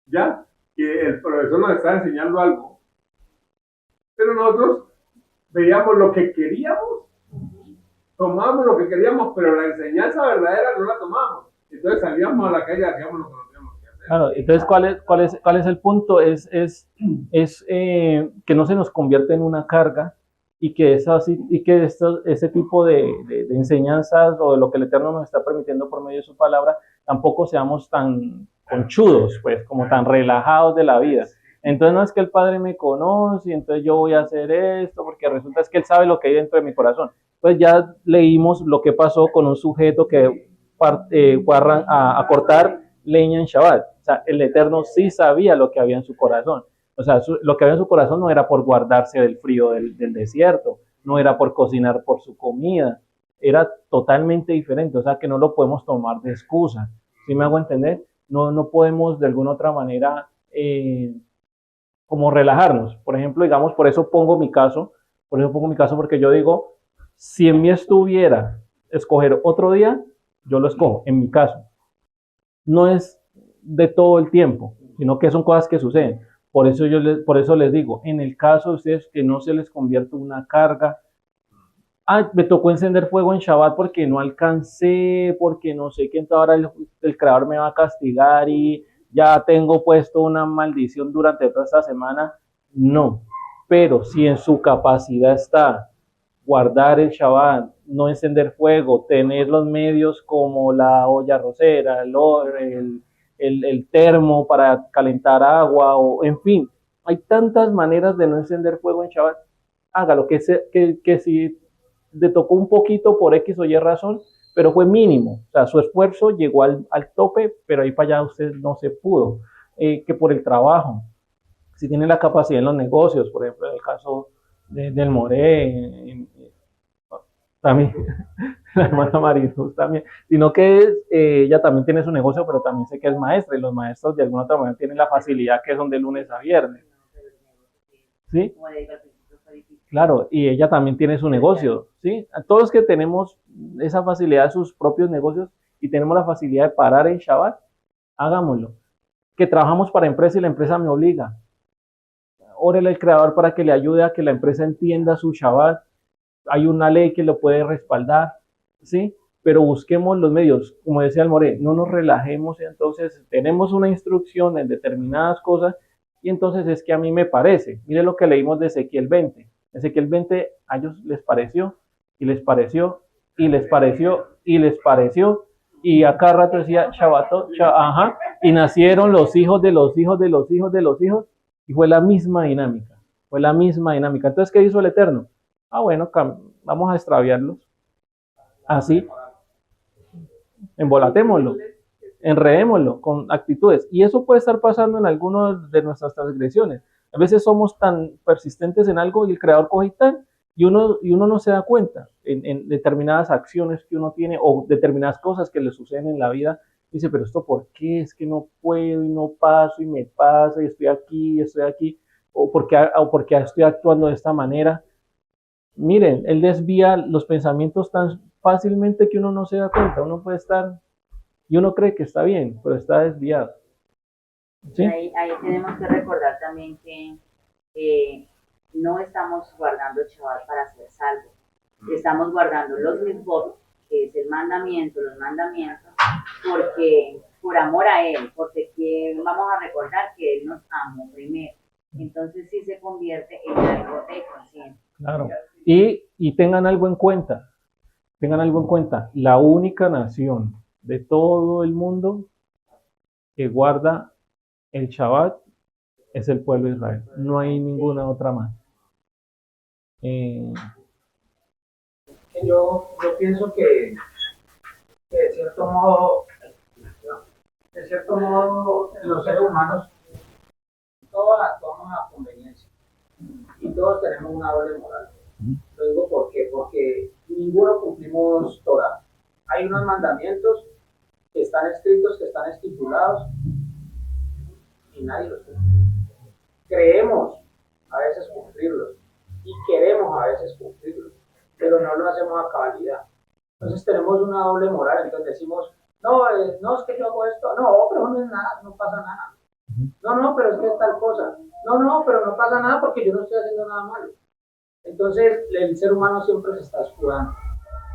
ya, que el profesor nos está enseñando algo, pero nosotros veíamos lo que queríamos, tomábamos lo que queríamos, pero la enseñanza verdadera no la tomábamos. Entonces salíamos a la calle y hacíamos lo que nos teníamos que hacer. claro, entonces, ¿cuál es el punto? Que no se nos convierte en una carga y que, ese tipo de enseñanzas o de lo que el Eterno nos está permitiendo por medio de su palabra, tampoco seamos tan conchudos, pues, como tan relajados de la vida. Entonces no es que el Padre me conoce, entonces yo voy a hacer esto, porque resulta es que Él sabe lo que hay dentro de mi corazón. Pues ya leímos lo que pasó con un sujeto que fue a cortar leña en Shabbat. O sea, el Eterno sí sabía lo que había en su corazón. O sea, lo que había en su corazón no era por guardarse del frío del desierto, no era por cocinar por su comida, era totalmente diferente. O sea, que no lo podemos tomar de excusa. ¿Sí me hago entender? No podemos de alguna otra manera como relajarnos. Por ejemplo, digamos, por eso pongo mi caso, porque yo digo, si en mí estuviera escoger otro día, yo lo escojo, en mi caso. No es de todo el tiempo, sino que son cosas que suceden. Por eso les digo, en el caso de ustedes que no se les convierta una carga, me tocó encender fuego en Shabbat porque no alcancé, porque no sé qué, ahora el Creador me va a castigar y ya tengo puesto una maldición durante toda esta semana. No, pero si en su capacidad está guardar el Shabbat, no encender fuego, tener los medios como la olla arrocera, el termo para calentar agua, o en fin, hay tantas maneras de no encender fuego en Shabbat. Hágalo, que si le tocó un poquito por X o Y razón, pero fue mínimo. O sea, su esfuerzo llegó al tope, pero ahí para allá usted no se pudo. Que por el trabajo, si tiene la capacidad en los negocios, por ejemplo, en el caso del More, también, la hermana Mariluz también, sino que ella también tiene su negocio, pero también sé que es maestra, y los maestros de alguna otra manera tienen la facilidad que son de lunes a viernes. ¿Sí? Claro, y ella también tiene su negocio, ¿sí? A todos los que tenemos esa facilidad de sus propios negocios y tenemos la facilidad de parar en Shabbat, hagámoslo. Que trabajamos para empresa y la empresa me obliga. Órele al creador para que le ayude a que la empresa entienda su Shabbat. Hay una ley que lo puede respaldar, ¿sí? Pero busquemos los medios. Como decía el More, no nos relajemos. Entonces, tenemos una instrucción en determinadas cosas y entonces es que a mí me parece. Mire lo que leímos de Ezequiel 20. Ezequiel 20 a ellos les pareció y les pareció y les pareció y les pareció y acá rato decía Shabbatot, ajá, y nacieron los hijos de los hijos de los hijos de los hijos y fue la misma dinámica, Entonces, ¿qué hizo el Eterno? Bueno, vamos a extraviarlos, así, embolatémoslo, enredémoslo con actitudes, y eso puede estar pasando en algunas de nuestras transgresiones. A veces somos tan persistentes en algo y el Creador coge y uno no se da cuenta en determinadas acciones que uno tiene o determinadas cosas que le suceden en la vida. Dice, pero esto ¿por qué? Es que no puedo y no paso y me pasa y estoy aquí, o porque estoy actuando de esta manera. Miren, él desvía los pensamientos tan fácilmente que uno no se da cuenta. Uno puede estar y uno cree que está bien, pero está desviado. ¿Sí? Ahí tenemos que recordar también que no estamos guardando el Shabbat para ser salvos. Estamos guardando los mitzvot, que es el mandamiento, los mandamientos, porque por amor a Él, porque vamos a recordar que Él nos amó primero. Entonces sí se convierte en algo de conciencia. Claro. Y tengan algo en cuenta, la única nación de todo el mundo que guarda el Shabbat es el pueblo de Israel. No hay ninguna otra más. Yo pienso que de cierto modo, los seres humanos todos actuamos a conveniencia y todos tenemos una doble moral. Lo digo ¿por qué? Porque ninguno cumplimos Torah. Hay unos mandamientos que están escritos, que están estipulados y nadie los cumple. Creemos a veces cumplirlos y queremos a veces cumplirlos, pero no lo hacemos a cabalidad. Entonces tenemos una doble moral, entonces decimos, no, no es que yo hago esto, no, pero no es nada, no pasa nada. No, pero es que es tal cosa. No, pero no pasa nada porque yo no estoy haciendo nada malo. Entonces el ser humano siempre se está escudando.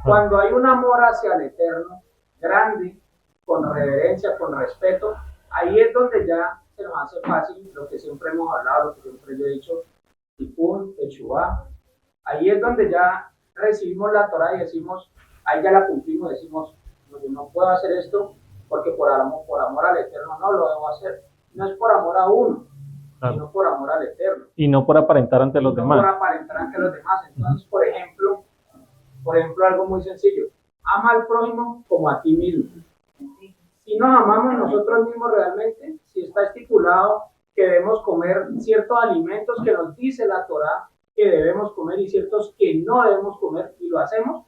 Cuando hay un amor hacia el Eterno, grande, con reverencia, con respeto, ahí es donde ya se nos hace fácil lo que siempre hemos hablado, lo que siempre yo he dicho, Tikkun, Teshuvah. Ahí es donde ya recibimos la Torah y decimos, ahí ya la cumplimos, decimos, no, yo no puedo hacer esto porque por amor al Eterno no lo debo hacer. No es por amor a uno, sino por amor al Eterno. Y no por aparentar ante los demás. No por aparentar ante los demás. Entonces, por ejemplo, algo muy sencillo. Ama al prójimo como a ti mismo. Si nos amamos nosotros mismos realmente, si está estipulado que debemos comer ciertos alimentos que nos dice la Torah que debemos comer y ciertos que no debemos comer y lo hacemos,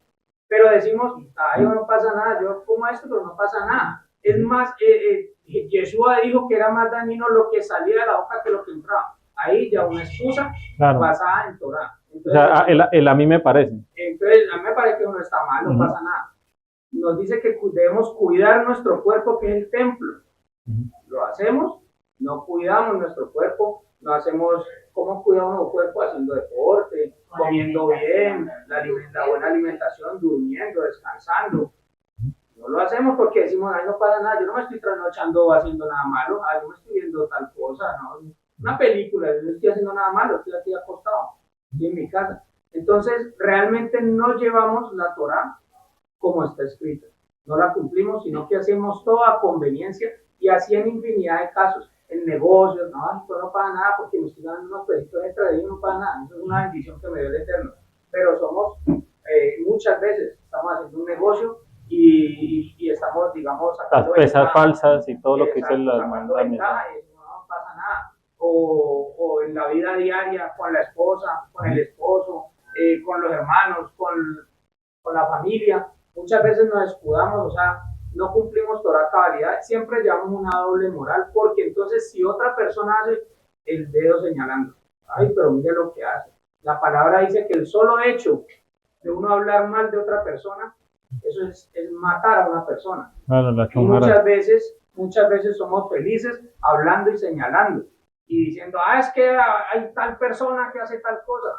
pero decimos, ay, no pasa nada, yo como esto, pero no pasa nada. Es más, Yeshua dijo que era más dañino lo que salía de la boca que lo que entraba. Ahí ya una excusa basada en Torah. Entonces, o sea, el a mí me parece. Entonces, a mí me parece que no está mal, no pasa nada. Nos dice que debemos cuidar nuestro cuerpo, que es el templo. Lo hacemos, no cuidamos nuestro cuerpo, no hacemos, ¿cómo cuidamos nuestro cuerpo? Haciendo deporte, comiendo bien, la buena alimentación, durmiendo, descansando. No lo hacemos porque decimos, ay, no pasa nada, yo no me estoy trasnochando haciendo nada malo, yo me estoy viendo tal cosa, ¿no? Una película, yo no estoy haciendo nada malo, estoy aquí acostado, estoy en mi casa. Entonces, realmente no llevamos la Torah como está escrita. No la cumplimos, sino que hacemos todo a conveniencia y así en infinidad de casos. En negocios, no, esto no pasa nada porque me estoy dando unos peditos extra de ellos, no pasa nada. Eso es una bendición que me dio el Eterno. Pero somos, muchas veces, estamos haciendo un negocio y estamos, digamos, sacando las pesas falsas y todo lo que es el mandamiento. No pasa nada. O en la vida diaria, con la esposa, con el esposo, con los hermanos, con la familia. Muchas veces nos escudamos, o sea, no cumplimos Torah a cabalidad, siempre llevamos una doble moral, porque entonces si otra persona hace el dedo señalando, ay, pero mire lo que hace. La palabra dice que el solo hecho de uno hablar mal de otra persona, eso es matar a una persona. Y muchas veces somos felices hablando y señalando y diciendo, es que hay tal persona que hace tal cosa,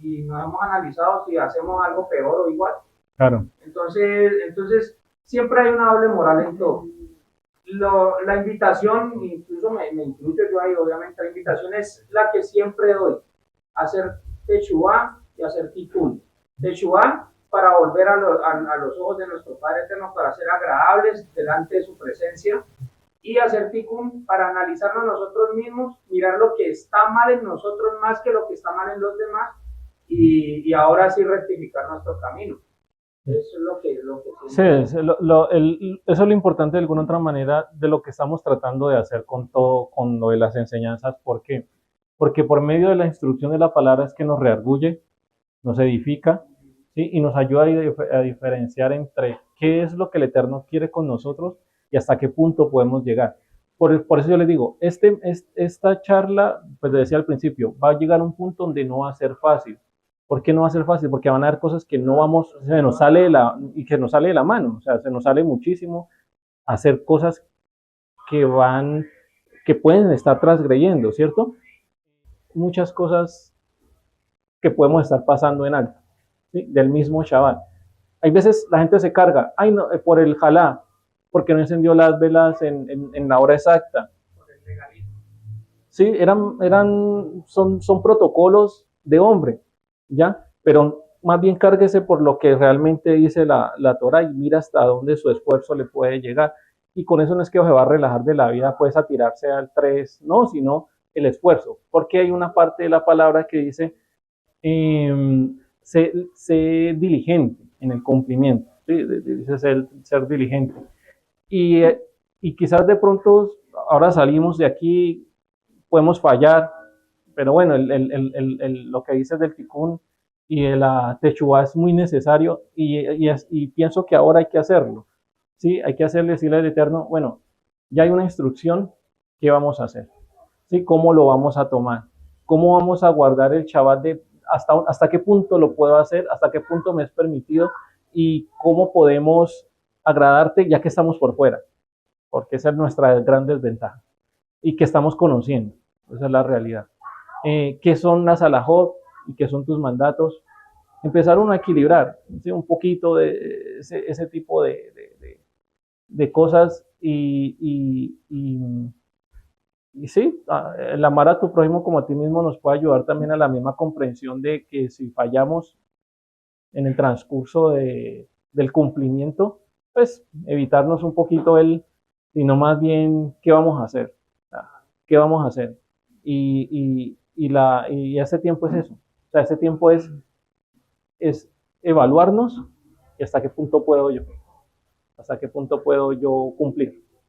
y no hemos analizado si hacemos algo peor o igual. Claro. Entonces siempre hay una doble moral en todo. La invitación, incluso me incluyo yo ahí, obviamente, la invitación es la que siempre doy: hacer Teshuvah y hacer Tikkun. Teshuvah para volver a los ojos de nuestro Padre Eterno, para ser agradables delante de su presencia, y hacer Tikkun para analizarnos nosotros mismos, mirar lo que está mal en nosotros más que lo que está mal en los demás, y ahora sí rectificar nuestro camino. Eso es lo que sí, eso es lo importante de alguna otra manera de lo que estamos tratando de hacer con todo, con lo de las enseñanzas. ¿Por qué? Porque por medio de la instrucción de la palabra es que nos reargulle, nos edifica, ¿sí? Y nos ayuda a diferenciar entre qué es lo que el Eterno quiere con nosotros y hasta qué punto podemos llegar. Por eso yo les digo, esta charla, pues decía al principio, va a llegar a un punto donde no va a ser fácil. ¿Por qué no va a ser fácil? Porque van a haber cosas que no vamos, se nos sale de la mano, o sea, se nos sale muchísimo hacer cosas que pueden estar transgrediendo, ¿cierto? Muchas cosas que podemos estar pasando en alto, ¿sí? Del mismo Shabbat. Hay veces la gente se carga, ay no, por el jalá, porque no encendió las velas en la hora exacta, sí, son protocolos de hombre, ¿ya? Pero más bien cárguese por lo que realmente dice la Torah y mira hasta dónde su esfuerzo le puede llegar. Y con eso no es que se va a relajar de la vida, pues a tirarse al 3, no, sino el esfuerzo. Porque hay una parte de la palabra que dice, sé diligente en el cumplimiento, ¿sí? Dice ser diligente. Y, y quizás de pronto ahora salimos de aquí, podemos fallar, pero bueno, lo que dices del tikkun y de la techuvá es muy necesario y pienso que ahora hay que hacerlo. ¿Sí? Hay que hacerle decirle al Eterno, bueno, ya hay una instrucción, ¿qué vamos a hacer? ¿Sí? ¿Cómo lo vamos a tomar? ¿Cómo vamos a guardar el Shabbat hasta qué punto lo puedo hacer? ¿Hasta qué punto me es permitido? ¿Y cómo podemos agradarte ya que estamos por fuera? Porque esa es nuestra gran desventaja. Y que estamos conociendo. Esa es la realidad. ¿Qué son las alajot y qué son tus mandatos? Empezar a equilibrar, ¿sí? Un poquito de ese tipo de cosas y sí, el amar a tu prójimo como a ti mismo nos puede ayudar también a la misma comprensión de que si fallamos en el transcurso del cumplimiento, pues evitarnos un poquito sino más bien qué vamos a hacer, qué vamos a hacer. Y ese tiempo es eso, o sea, ese tiempo es evaluarnos y hasta qué punto puedo yo cumplir.